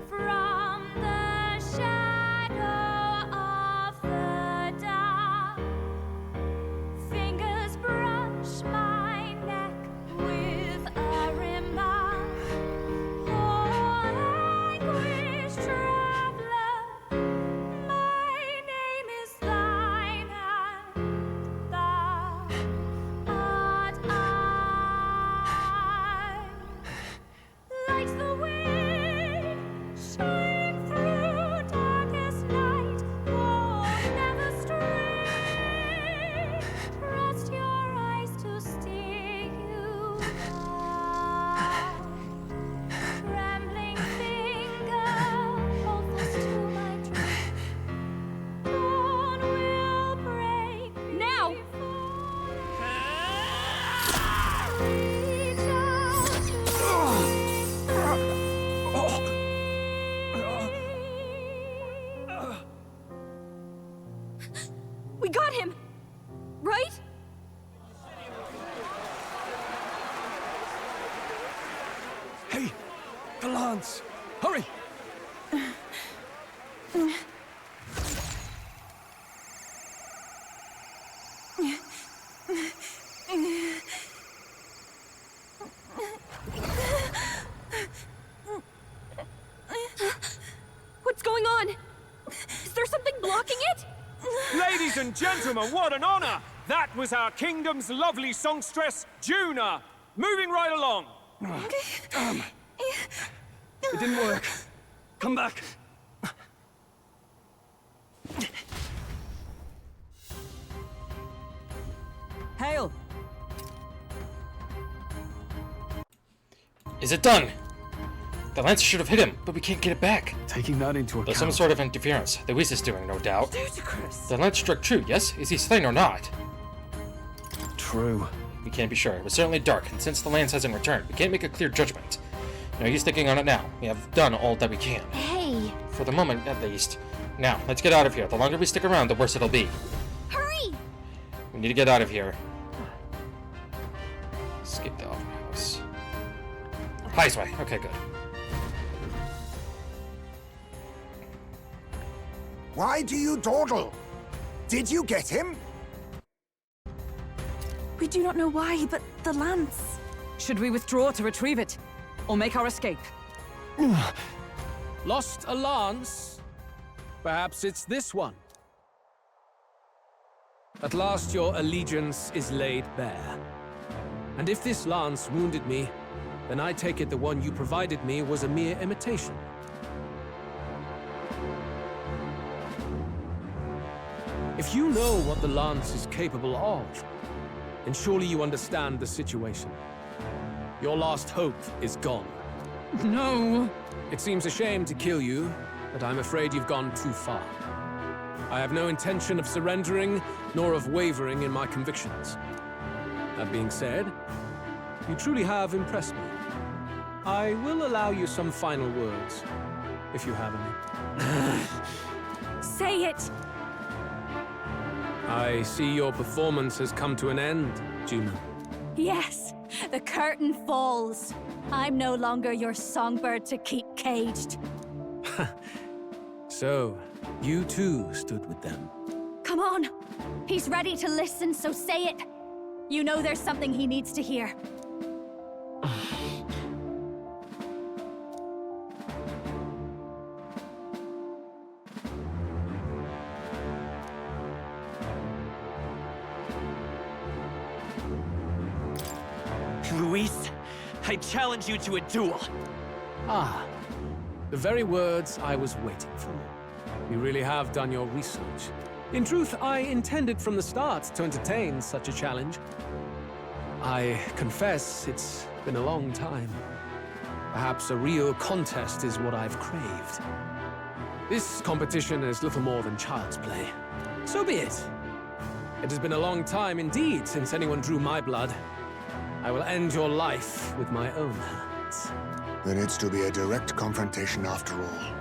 Speaker 15: From the shadow of the dark, fingers brush my neck with a remark. Oh, anguish traveler, my name is thine, and thou art I. Like the wind, shine through darkest night. Oh, never stray. Trust your eyes to steer you by. Trembling finger, hold fast to my dream. Dawn will break. Now! Reach out
Speaker 14: We got him! Right?
Speaker 2: Hey! The lance! Hurry!
Speaker 14: What's going on? Is there something blocking it?
Speaker 13: Ladies and gentlemen, what an honor! That was our kingdom's lovely songstress, Juna. Moving right along.
Speaker 2: It didn't work. Come back.
Speaker 4: Hail!
Speaker 8: Is it done? The lance should have hit him, but we can't get it back.
Speaker 2: Taking that into account...
Speaker 8: There's some sort of interference. Luis is doing, no doubt.
Speaker 14: Ludicrous.
Speaker 8: The lance struck true, yes? Is he slain or not?
Speaker 2: True.
Speaker 8: We can't be sure. It was certainly dark, and since the lance hasn't returned, we can't make a clear judgment. No use thinking on it now. We have done all that we can.
Speaker 5: Hey!
Speaker 8: For the moment, at least. Now, let's get out of here. The longer we stick around, the worse it'll be.
Speaker 5: Hurry!
Speaker 8: We need to get out of here. Skip the opera house. Highest way. Okay, good.
Speaker 6: Why do you dawdle? Did you get him?
Speaker 3: We do not know why, but the lance...
Speaker 4: Should we withdraw to retrieve it? Or make our escape?
Speaker 11: Lost a lance? Perhaps it's this one. At last your allegiance is laid bare. And if this lance wounded me, then I take it the one you provided me was a mere imitation. If you know what the lance is capable of, then surely you understand the situation. Your last hope is gone.
Speaker 4: No!
Speaker 11: It seems a shame to kill you, but I'm afraid you've gone too far. I have no intention of surrendering, nor of wavering in my convictions. That being said, you truly have impressed me. I will allow you some final words, if you have any.
Speaker 3: Say it!
Speaker 11: I see your performance has come to an end, Juno.
Speaker 15: Yes, the curtain falls. I'm no longer your songbird to keep caged.
Speaker 11: So, you too stood with them.
Speaker 15: Come on. He's ready to listen, so say it. You know there's something he needs to hear.
Speaker 16: Luis, I challenge you to a duel.
Speaker 11: Ah, the very words I was waiting for. You really have done your research. In truth, I intended from the start to entertain such a challenge. I confess it's been a long time. Perhaps a real contest is what I've craved. This competition is little more than child's play. So be it. It has been a long time indeed since anyone drew my blood. I will end your life with my own hands.
Speaker 6: Then it's to be a direct confrontation after all.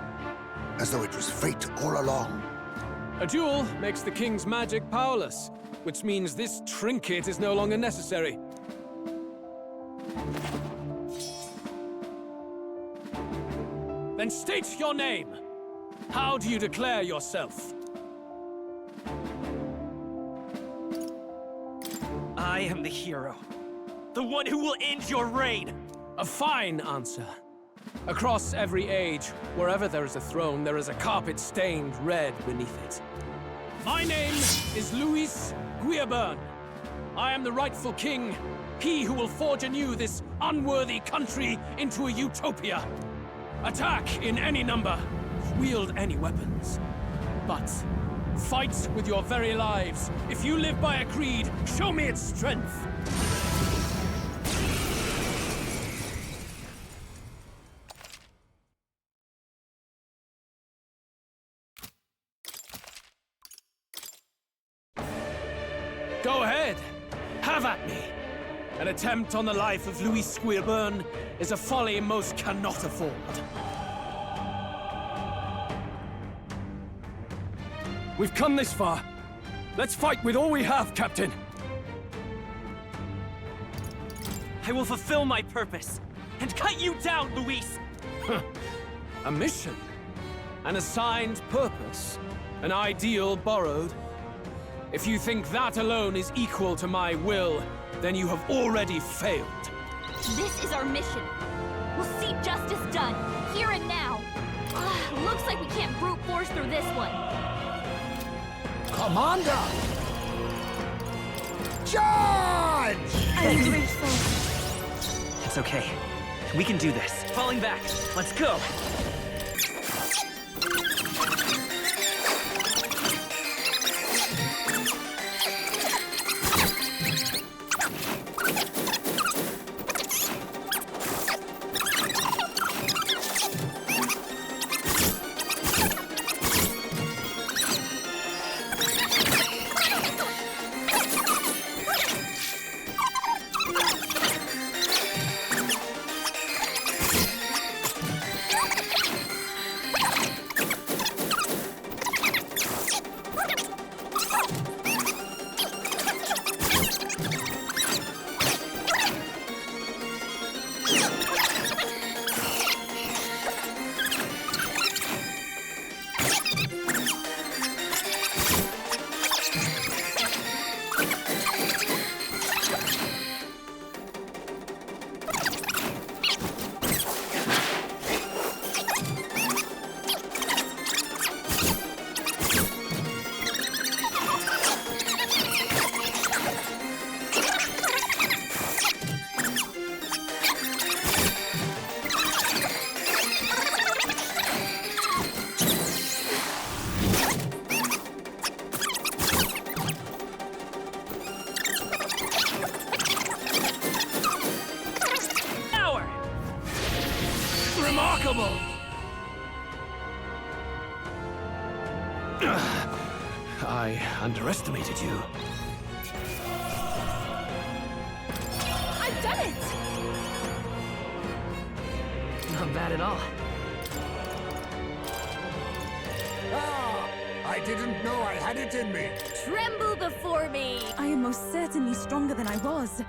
Speaker 6: As though it was fate all along.
Speaker 11: A duel makes the king's magic powerless, which means this trinket is no longer necessary. Then state your name. How do you declare yourself?
Speaker 16: I am the hero. The one who will end your reign!
Speaker 11: A fine answer. Across every age, wherever there is a throne, there is a carpet stained red beneath it. My name is Luis Guiaburn. I am the rightful king, he who will forge anew this unworthy country into a utopia. Attack in any number, wield any weapons. But fight with your very lives. If you live by a creed, show me its strength. Go ahead. Have at me. An attempt on the life of Luis Guiaburn is a folly most cannot afford.
Speaker 2: We've come this far. Let's fight with all we have, Captain.
Speaker 16: I will fulfill my purpose and cut you down, Luis!
Speaker 11: A mission? An assigned purpose? An ideal borrowed? If you think that alone is equal to my will, then you have already failed.
Speaker 5: This is our mission. We'll see justice done, here and now. Looks like we can't brute force through this one.
Speaker 6: Commander! Charge!
Speaker 3: I'm grateful.
Speaker 16: It's okay. We can do this. Falling back. Let's go!
Speaker 11: Remarkable! I underestimated you.
Speaker 15: I've done it!
Speaker 9: Not bad at all.
Speaker 6: Ah! I didn't know I had it in me.
Speaker 15: Tremble before me!
Speaker 3: I am most certainly stronger than I was.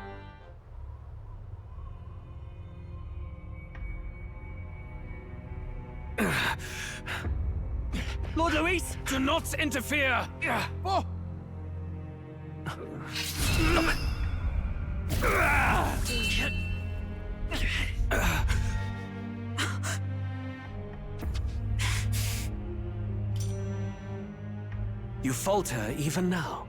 Speaker 11: Lord Luis, do not interfere! Oh. You falter even now.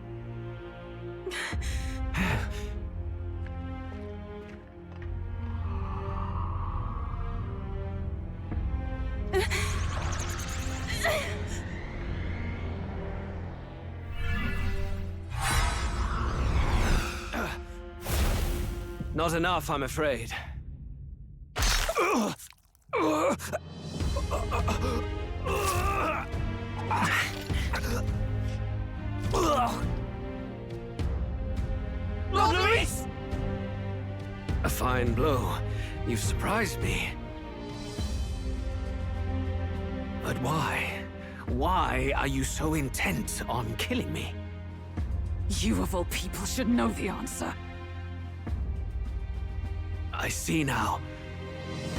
Speaker 11: Not enough, I'm afraid.
Speaker 15: Lord Luis!
Speaker 11: A fine blow. You've surprised me. But why? Why are you so intent on killing me?
Speaker 4: You of all people should know the answer.
Speaker 11: I see now.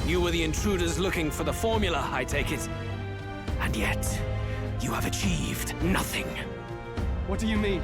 Speaker 11: You were the intruders looking for the formula, I take it. And yet, you have achieved nothing.
Speaker 2: What do you mean?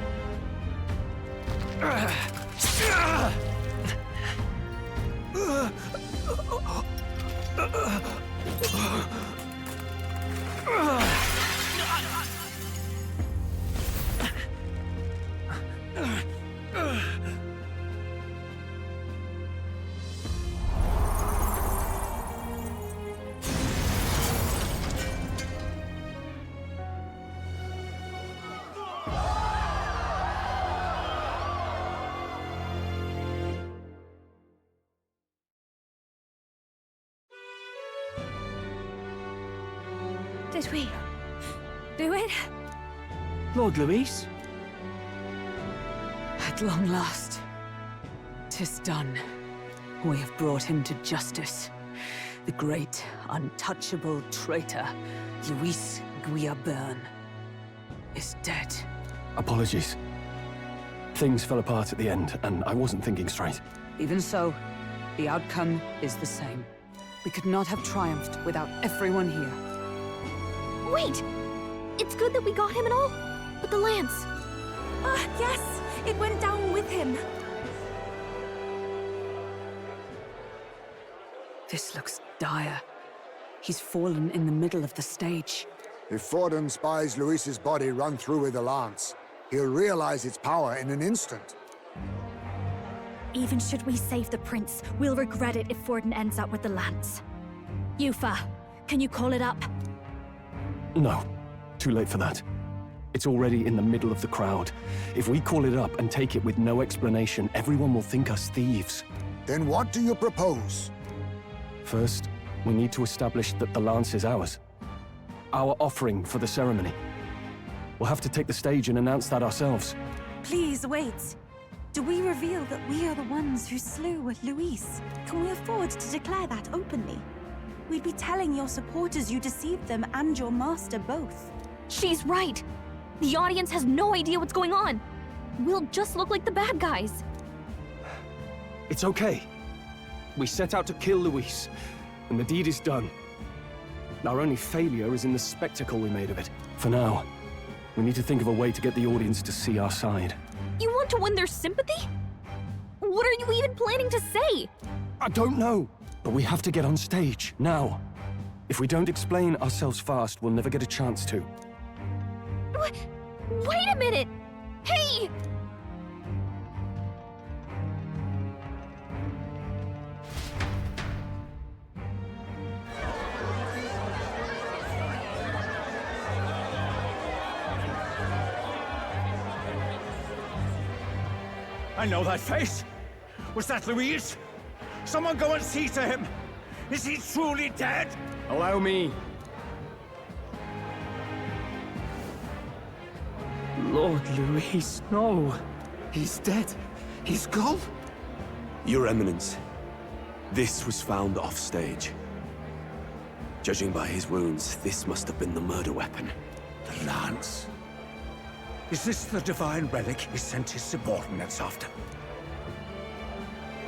Speaker 15: Did we do it?
Speaker 11: Lord Luis?
Speaker 4: At long last, 'tis done. We have brought him to justice. The great, untouchable traitor, Luis Guillaburn, is dead.
Speaker 2: Apologies. Things fell apart at the end, and I wasn't thinking straight.
Speaker 4: Even so, the outcome is the same. We could not have triumphed without everyone here.
Speaker 5: Wait! It's good that we got him and all, but the lance...
Speaker 3: Ah, yes! It went down with him.
Speaker 4: This looks dire. He's fallen in the middle of the stage.
Speaker 6: If Forden spies Luis's body run through with a lance, he'll realize its power in an instant.
Speaker 15: Even should we save the prince, we'll regret it if Forden ends up with the lance. Yufa, can you call it up?
Speaker 2: No. Too late for that. It's already in the middle of the crowd. If we call it up and take it with no explanation, everyone will think us thieves.
Speaker 6: Then what do you propose?
Speaker 2: First, we need to establish that the lance is ours. Our offering for the ceremony. We'll have to take the stage and announce that ourselves.
Speaker 3: Please, wait. Do we reveal that we are the ones who slew Luis? Can we afford to declare that openly? We'd be telling your supporters you deceived them and your master both.
Speaker 5: She's right! The audience has no idea what's going on! We'll just look like the bad guys.
Speaker 2: It's okay. We set out to kill Luis, and the deed is done. Our only failure is in the spectacle we made of it. For now, we need to think of a way to get the audience to see our side.
Speaker 5: You want to win their sympathy? What are you even planning to say?
Speaker 2: I don't know, but we have to get on stage, now. If we don't explain ourselves fast, we'll never get a chance to.
Speaker 5: Wait a minute! Hey!
Speaker 17: I know that face. Was that Luis? Someone go and see to him. Is he truly dead?
Speaker 13: Allow me.
Speaker 10: Lord Luis, no. He's dead. He's gone.
Speaker 20: Your Eminence, this was found off-stage. Judging by his wounds, this must have been the murder weapon.
Speaker 17: The lance. Is this the divine relic he sent his subordinates after?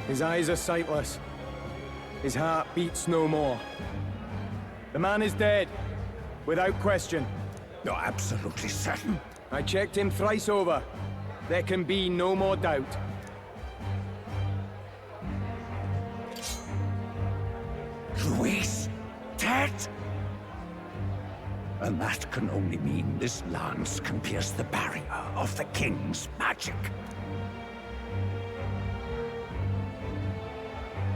Speaker 13: His eyes are sightless. His heart beats no more. The man is dead, without question.
Speaker 17: You're absolutely certain?
Speaker 13: I checked him thrice over. There can be no more doubt.
Speaker 17: Luis, dead? And that can only mean this lance can pierce the barrier of the king's magic.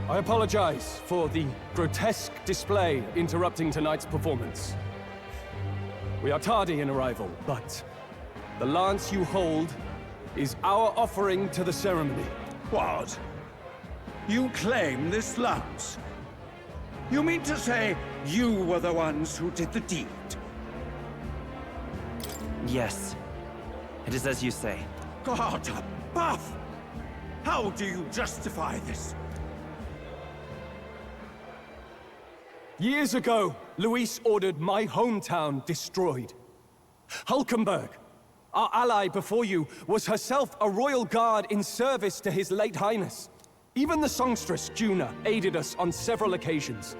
Speaker 2: I apologize for the grotesque display interrupting tonight's performance. We are tardy in arrival, but the lance you hold is our offering to the ceremony.
Speaker 17: What? You claim this lance? You mean to say you were the ones who did the deed?
Speaker 9: Yes. It is as you say.
Speaker 17: God above! How do you justify this?
Speaker 2: Years ago, Luis ordered my hometown destroyed. Hulkenberg, our ally before you, was herself a royal guard in service to his late highness. Even the songstress, Juna, aided us on several occasions.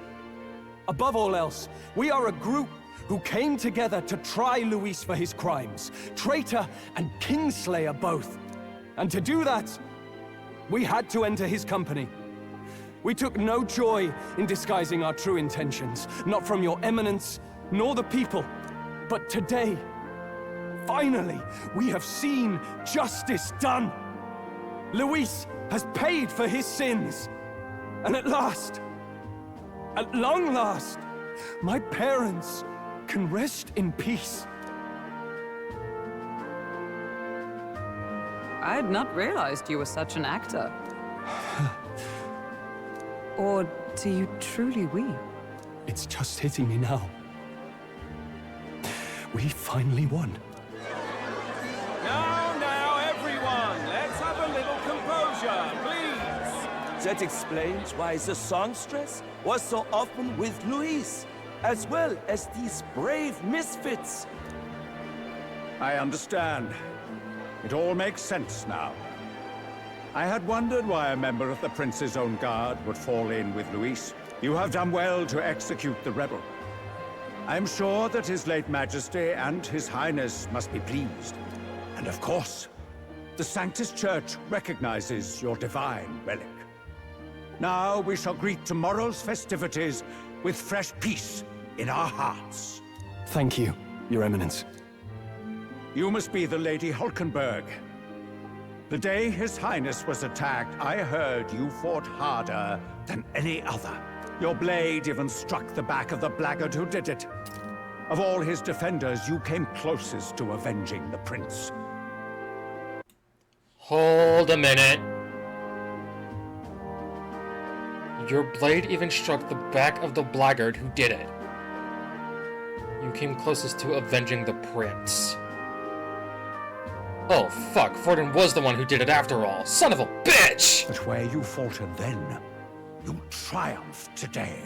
Speaker 2: Above all else, we are a group who came together to try Luis for his crimes, traitor and kingslayer both. And to do that, we had to enter his company. We took no joy in disguising our true intentions, not from your eminence, nor the people. But today, finally, we have seen justice done. Luis has paid for his sins. And at long last, my parents can rest in peace.
Speaker 4: I had not realized you were such an actor. Or do you truly weep?
Speaker 2: It's just hitting me now. We finally won.
Speaker 13: Now, everyone, let's have a little composure, please.
Speaker 21: That explains why the songstress was so often with Luis, as well as these brave misfits.
Speaker 17: I understand. It all makes sense now. I had wondered why a member of the Prince's own guard would fall in with Luis. You have done well to execute the rebel. I'm sure that His late Majesty and His Highness must be pleased. And of course, the Sanctus Church recognizes your divine relic. Now we shall greet tomorrow's festivities with fresh peace in our hearts.
Speaker 2: Thank you, Your Eminence.
Speaker 17: You must be the Lady Hulkenberg. The day His Highness was attacked, I heard you fought harder than any other. Your blade even struck the back of the blackguard who did it. Of all his defenders, you came closest to avenging the prince.
Speaker 8: Hold a minute. Your blade even struck the back of the blackguard who did it. You came closest to avenging the prince. Oh, fuck. Forden was the one who did it after all. Son of a bitch!
Speaker 17: But where you faltered then, you triumphed today.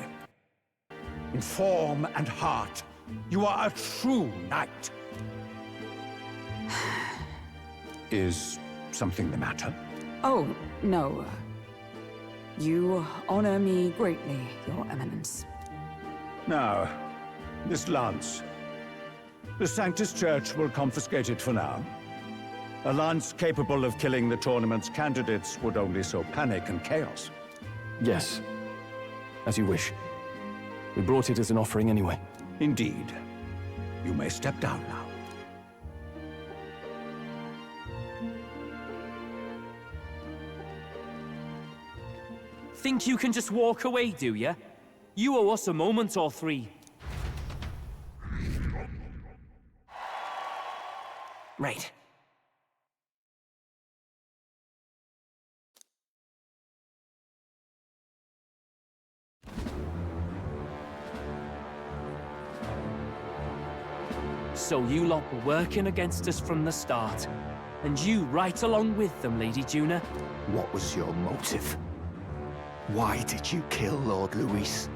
Speaker 17: In form and heart, you are a true knight. Is something the matter?
Speaker 4: Oh, no. You honor me greatly, Your Eminence.
Speaker 17: Now, this lance. The Sanctus Church will confiscate it for now. A lance capable of killing the tournament's candidates would only sow panic and chaos.
Speaker 2: Yes. As you wish. We brought it as an offering anyway.
Speaker 17: Indeed. You may step down now.
Speaker 16: Think you can just walk away, do ya? You owe us a moment or three.
Speaker 9: Right. So you lot were working against us from the start. And you right along with them, Lady Juna.
Speaker 10: What was your motive? Why did you kill Lord Luis?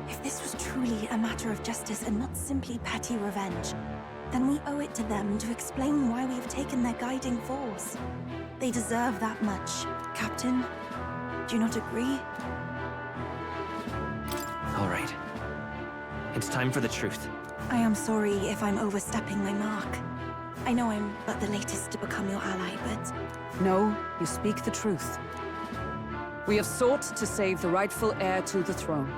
Speaker 3: If this was truly a matter of justice and not simply petty revenge, then we owe it to them to explain why we have taken their guiding force. They deserve that much. Captain, do you not agree?
Speaker 9: All right. It's time for the truth.
Speaker 3: I am sorry if I'm overstepping my mark. I know I'm but the latest to become your ally, but...
Speaker 4: No, you speak the truth. We have sought to save the rightful heir to the throne.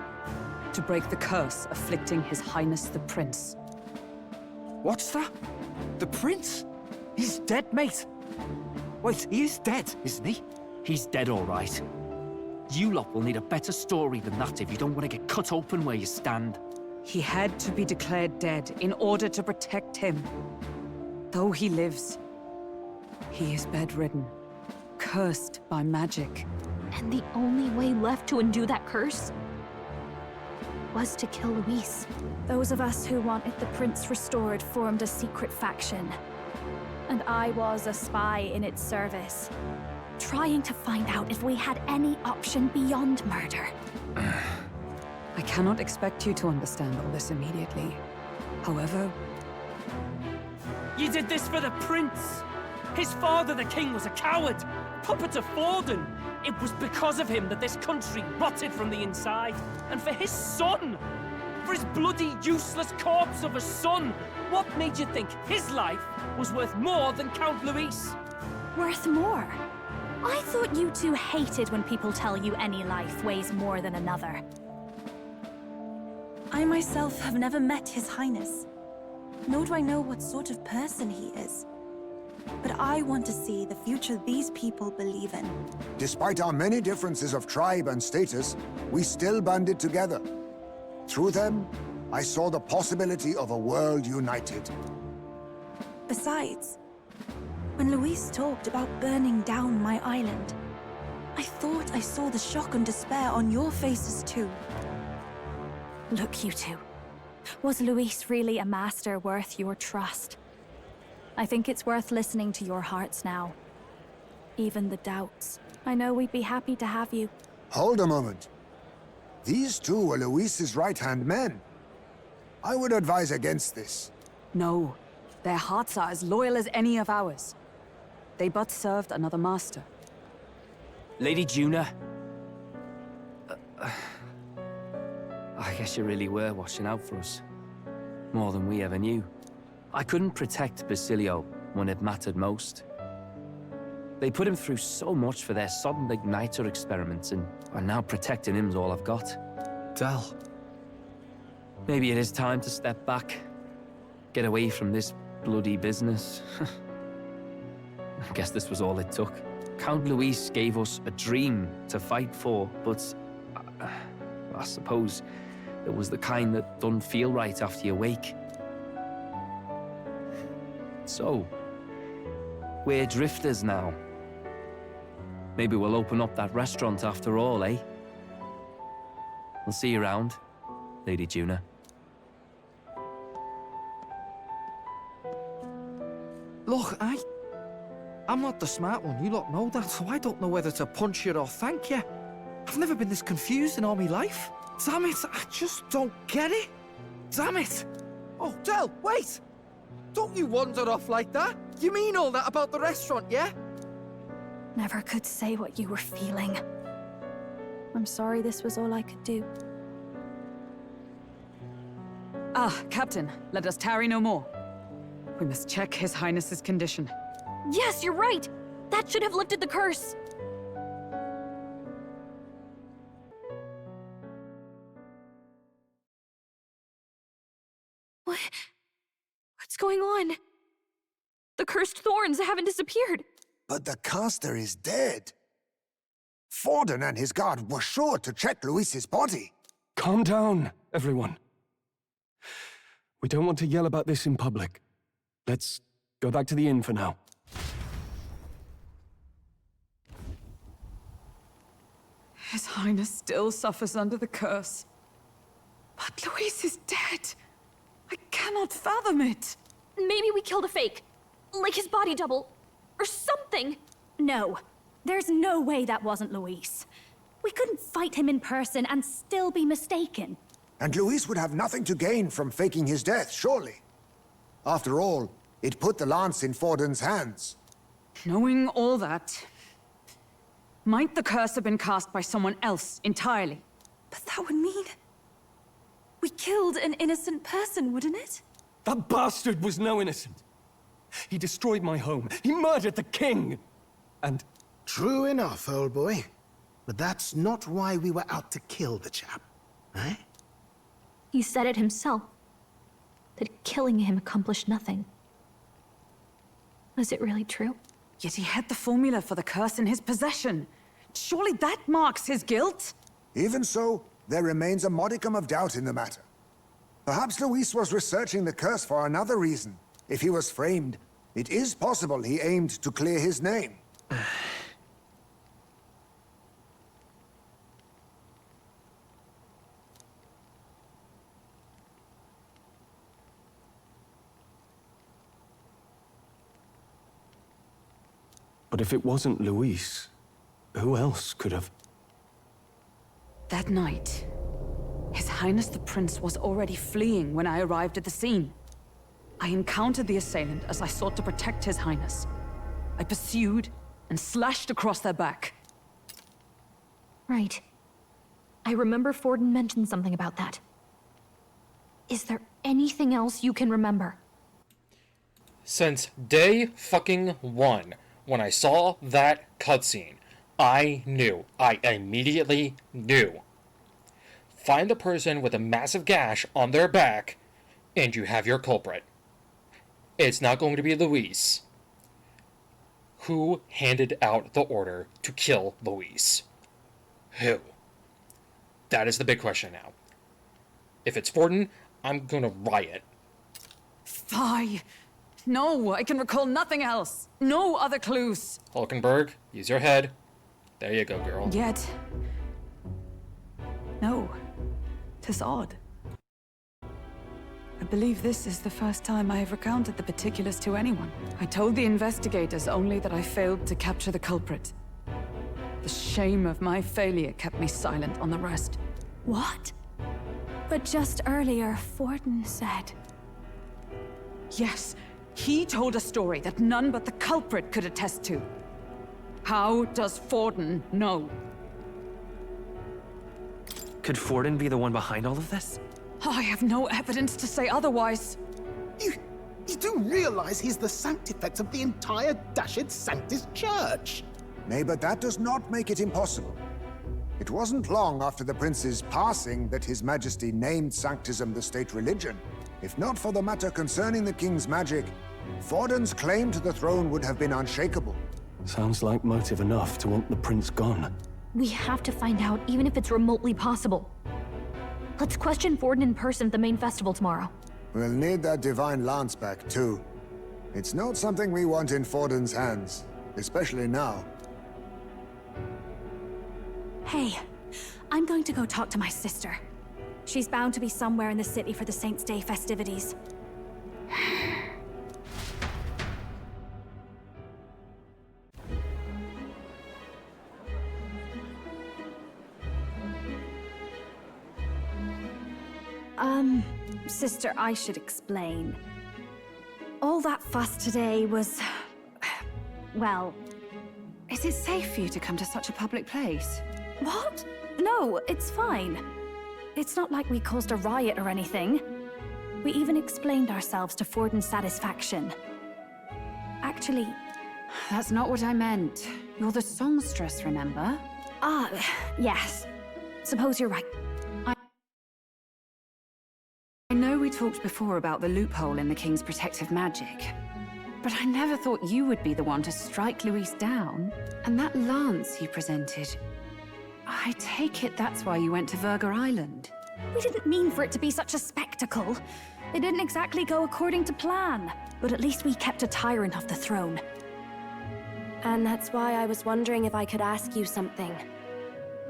Speaker 4: To break the curse afflicting His Highness the Prince.
Speaker 7: What's that? The prince? He's dead, mate. Wait, he is dead, isn't he?
Speaker 9: He's dead, all right. You lot will need a better story than that if you don't want to get cut open where you stand.
Speaker 4: He had to be declared dead in order to protect him. Though he lives, he is bedridden, cursed by magic.
Speaker 5: And the only way left to undo that curse was to kill Luis.
Speaker 15: Those of us who wanted the prince restored formed a secret faction. And I was a spy in its service, trying to find out if we had any option beyond murder.
Speaker 4: I cannot expect you to understand all this immediately. However...
Speaker 16: You did this for the prince! His father, the king, was a coward! Puppet to Forden! It was because of him that this country rotted from the inside. And for his son! For his bloody, useless corpse of a son! What made you think his life was worth more than Count Luis?
Speaker 15: Worth more? I thought you two hated when people tell you any life weighs more than another.
Speaker 3: I myself have never met His Highness, nor do I know what sort of person he is. But I want to see the future these people believe in.
Speaker 6: Despite our many differences of tribe and status, we still banded together. Through them, I saw the possibility of a world united.
Speaker 3: Besides, when Luis talked about burning down my island, I thought I saw the shock and despair on your faces too.
Speaker 15: Look, you two. Was Luis really a master worth your trust? I think it's worth listening to your hearts now. Even the doubts. I know we'd be happy to have you.
Speaker 6: Hold a moment. These two were Luis's right-hand men. I would advise against this.
Speaker 4: No, their hearts are as loyal as any of ours. They but served another master.
Speaker 9: Lady Juna. I guess you really were watching out for us. More than we ever knew. I couldn't protect Basilio when it mattered most. They put him through so much for their sudden igniter experiments, and now protecting him's all I've got.
Speaker 11: Del.
Speaker 9: Maybe it is time to step back. Get away from this bloody business. I guess this was all it took. Count Luis gave us a dream to fight for, but I suppose it was the kind that don't feel right after you wake. So, we're drifters now. Maybe we'll open up that restaurant after all, eh? We'll see you around, Lady Juna.
Speaker 10: Look, I'm not the smart one, you lot know that, so I don't know whether to punch you or thank you. I've never been this confused in all my life. Damn it, I just don't get it. Damn it. Oh, Del, wait! Don't you wander off like that. You mean all that about the restaurant, yeah?
Speaker 15: Never could say what you were feeling. I'm sorry this was all I could do.
Speaker 4: Ah, Captain, let us tarry no more. We must check His Highness's condition.
Speaker 5: Yes, you're right! That should have lifted the curse! What's going on? The cursed thorns haven't disappeared.
Speaker 6: But the caster is dead. Forden and his guard were sure to check Luis's body.
Speaker 2: Calm down, everyone. We don't want to yell about this in public. Let's go back to the inn for now.
Speaker 4: His Highness still suffers under the curse. But Luis is dead. I cannot fathom it.
Speaker 5: maybe we killed a fake. Like his body double. Or something.
Speaker 15: No. There's no way that wasn't Luis. We couldn't fight him in person and still be mistaken.
Speaker 6: And Luis would have nothing to gain from faking his death, surely. After all, it put the lance in Forden's hands.
Speaker 4: Knowing all that, might the curse have been cast by someone else entirely?
Speaker 3: But that would mean... we killed an innocent person, wouldn't it?
Speaker 2: That bastard was no innocent. He destroyed my home. He murdered the king. And...
Speaker 12: True enough, old boy. But that's not why we were out to kill the chap, eh?
Speaker 5: He said it himself. That killing him accomplished nothing. Was it really true?
Speaker 4: Yet he had the formula for the curse in his possession. Surely that marks his guilt?
Speaker 6: Even so, there remains a modicum of doubt in the matter. Perhaps Luis was researching the curse for another reason. If he was framed, it is possible he aimed to clear his name.
Speaker 2: But if it wasn't Luis, who else could have...
Speaker 4: That night, His Highness the Prince was already fleeing when I arrived at the scene. I encountered the assailant as I sought to protect His Highness. I pursued and slashed across their back.
Speaker 5: Right. I remember Forden mentioned something about that. Is there anything else you can remember?
Speaker 8: Since day fucking one, when I saw that cutscene, I knew. I immediately knew. Find the person with a massive gash on their back, and you have your culprit. It's not going to be Luis. Who handed out the order to kill Luis? Who? That is the big question now. If it's Forden, I'm gonna riot.
Speaker 4: Fie! No, I can recall nothing else. No other clues.
Speaker 8: Hulkenberg, use your head. There you go, girl.
Speaker 4: Yet... no. 'Tis odd. I believe this is the first time I have recounted the particulars to anyone. I told the investigators only that I failed to capture the culprit. The shame of my failure kept me silent on the rest.
Speaker 15: What? But just earlier, Forden said...
Speaker 4: Yes, he told a story that none but the culprit could attest to. How does Forden know?
Speaker 9: Could Forden be the one behind all of this?
Speaker 4: I have no evidence to say otherwise.
Speaker 12: You do realize he's the sanctifex of the entire Dashed Sanctis Church?
Speaker 6: Nay, but that does not make it impossible. It wasn't long after the prince's passing that His Majesty named Sanctism the state religion. If not for the matter concerning the king's magic, Forden's claim to the throne would have been unshakable.
Speaker 2: Sounds like motive enough to want the prince gone.
Speaker 5: We have to find out, even if it's remotely possible. Let's question Forden in person at the main festival tomorrow.
Speaker 6: We'll need that divine lance back, too. It's not something we want in Forden's hands, especially now.
Speaker 15: Hey, I'm going to go talk to my sister. She's bound to be somewhere in the city for the Saints' Day festivities. Sister, I should explain. All that fuss today was... well...
Speaker 4: Is it safe for you to come to such a public place?
Speaker 15: What? No, it's fine. It's not like we caused a riot or anything. We even explained ourselves to Forden's satisfaction. Actually...
Speaker 4: That's not what I meant. You're the songstress, remember?
Speaker 15: Ah, yes. Suppose you're right.
Speaker 4: I know we talked before about the loophole in the King's protective magic, but I never thought you would be the one to strike Luis down. And that lance you presented, I take it that's why you went to Verger Island.
Speaker 15: We didn't mean for it to be such a spectacle. It didn't exactly go according to plan, but at least we kept a tyrant off the throne.
Speaker 22: And that's why I was wondering if I could ask you something.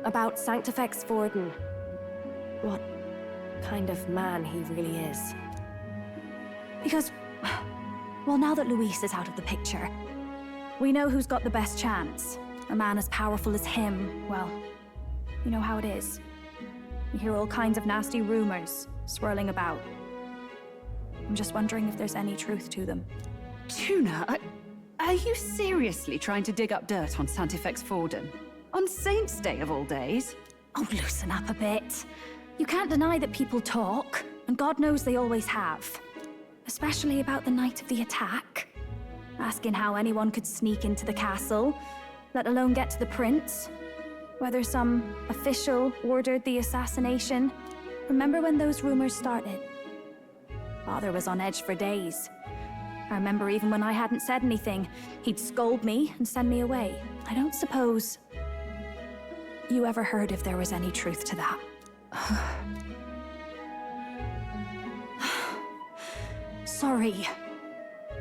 Speaker 22: About Sanctifex Forden. What kind of man he really is.
Speaker 15: Because Well, now that Luis is out of the picture, we know who's got the best chance. A man as powerful as him, well, you know how it is. You hear all kinds of nasty rumors swirling about. I'm just wondering if there's any truth to them.
Speaker 4: Tuna, are you seriously trying to dig up dirt on Santifex Forden? On Saint's Day of all days?
Speaker 15: Oh, loosen up a bit. You can't deny that people talk, and God knows they always have. Especially about the night of the attack. Asking how anyone could sneak into the castle, let alone get to the prince. Whether some official ordered the assassination. Remember when those rumors started? Father was on edge for days. I remember even when I hadn't said anything, he'd scold me and send me away. I don't suppose you ever heard if there was any truth to that. Sorry.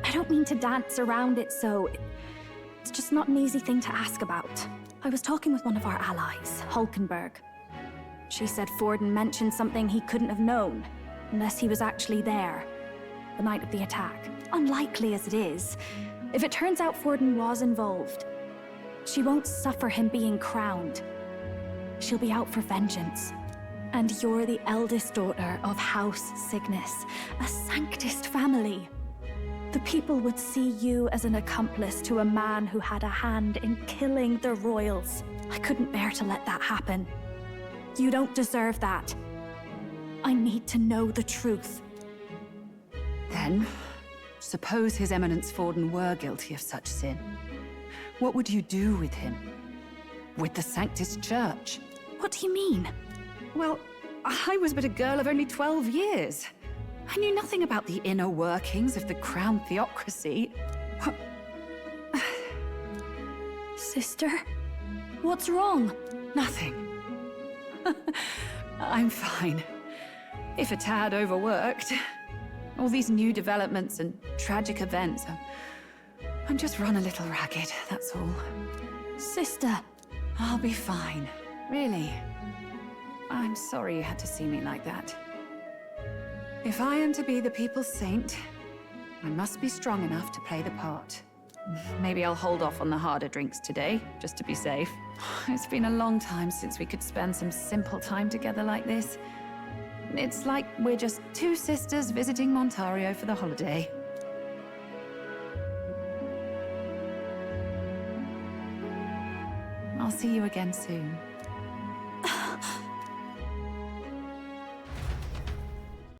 Speaker 15: I don't mean to dance around it, so it's just not an easy thing to ask about. I was talking with one of our allies, Hulkenberg. She said Forden mentioned something he couldn't have known, unless he was actually there, the night of the attack. Unlikely as it is, if it turns out Forden was involved, she won't suffer him being crowned. She'll be out for vengeance. And you're the eldest daughter of House Cygnus, a Sanctist family. The people would see you as an accomplice to a man who had a hand in killing the royals. I couldn't bear to let that happen. You don't deserve that. I need to know the truth.
Speaker 4: Then, suppose His Eminence Forden were guilty of such sin. What would you do with him? With the Sanctist Church?
Speaker 15: What do you mean?
Speaker 4: Well, I was but a girl of only 12 years. I knew nothing about the inner workings of the crown theocracy.
Speaker 15: Sister? What's wrong?
Speaker 4: Nothing. I'm fine. If a tad overworked. All these new developments and tragic events. I'm just run a little ragged, that's all.
Speaker 15: Sister!
Speaker 4: I'll be fine. Really. I'm sorry you had to see me like that. If I am to be the people's saint, I must be strong enough to play the part. Maybe I'll hold off on the harder drinks today, just to be safe. It's been a long time since we could spend some simple time together like this. It's like we're just two sisters visiting Montario for the holiday. I'll see you again soon.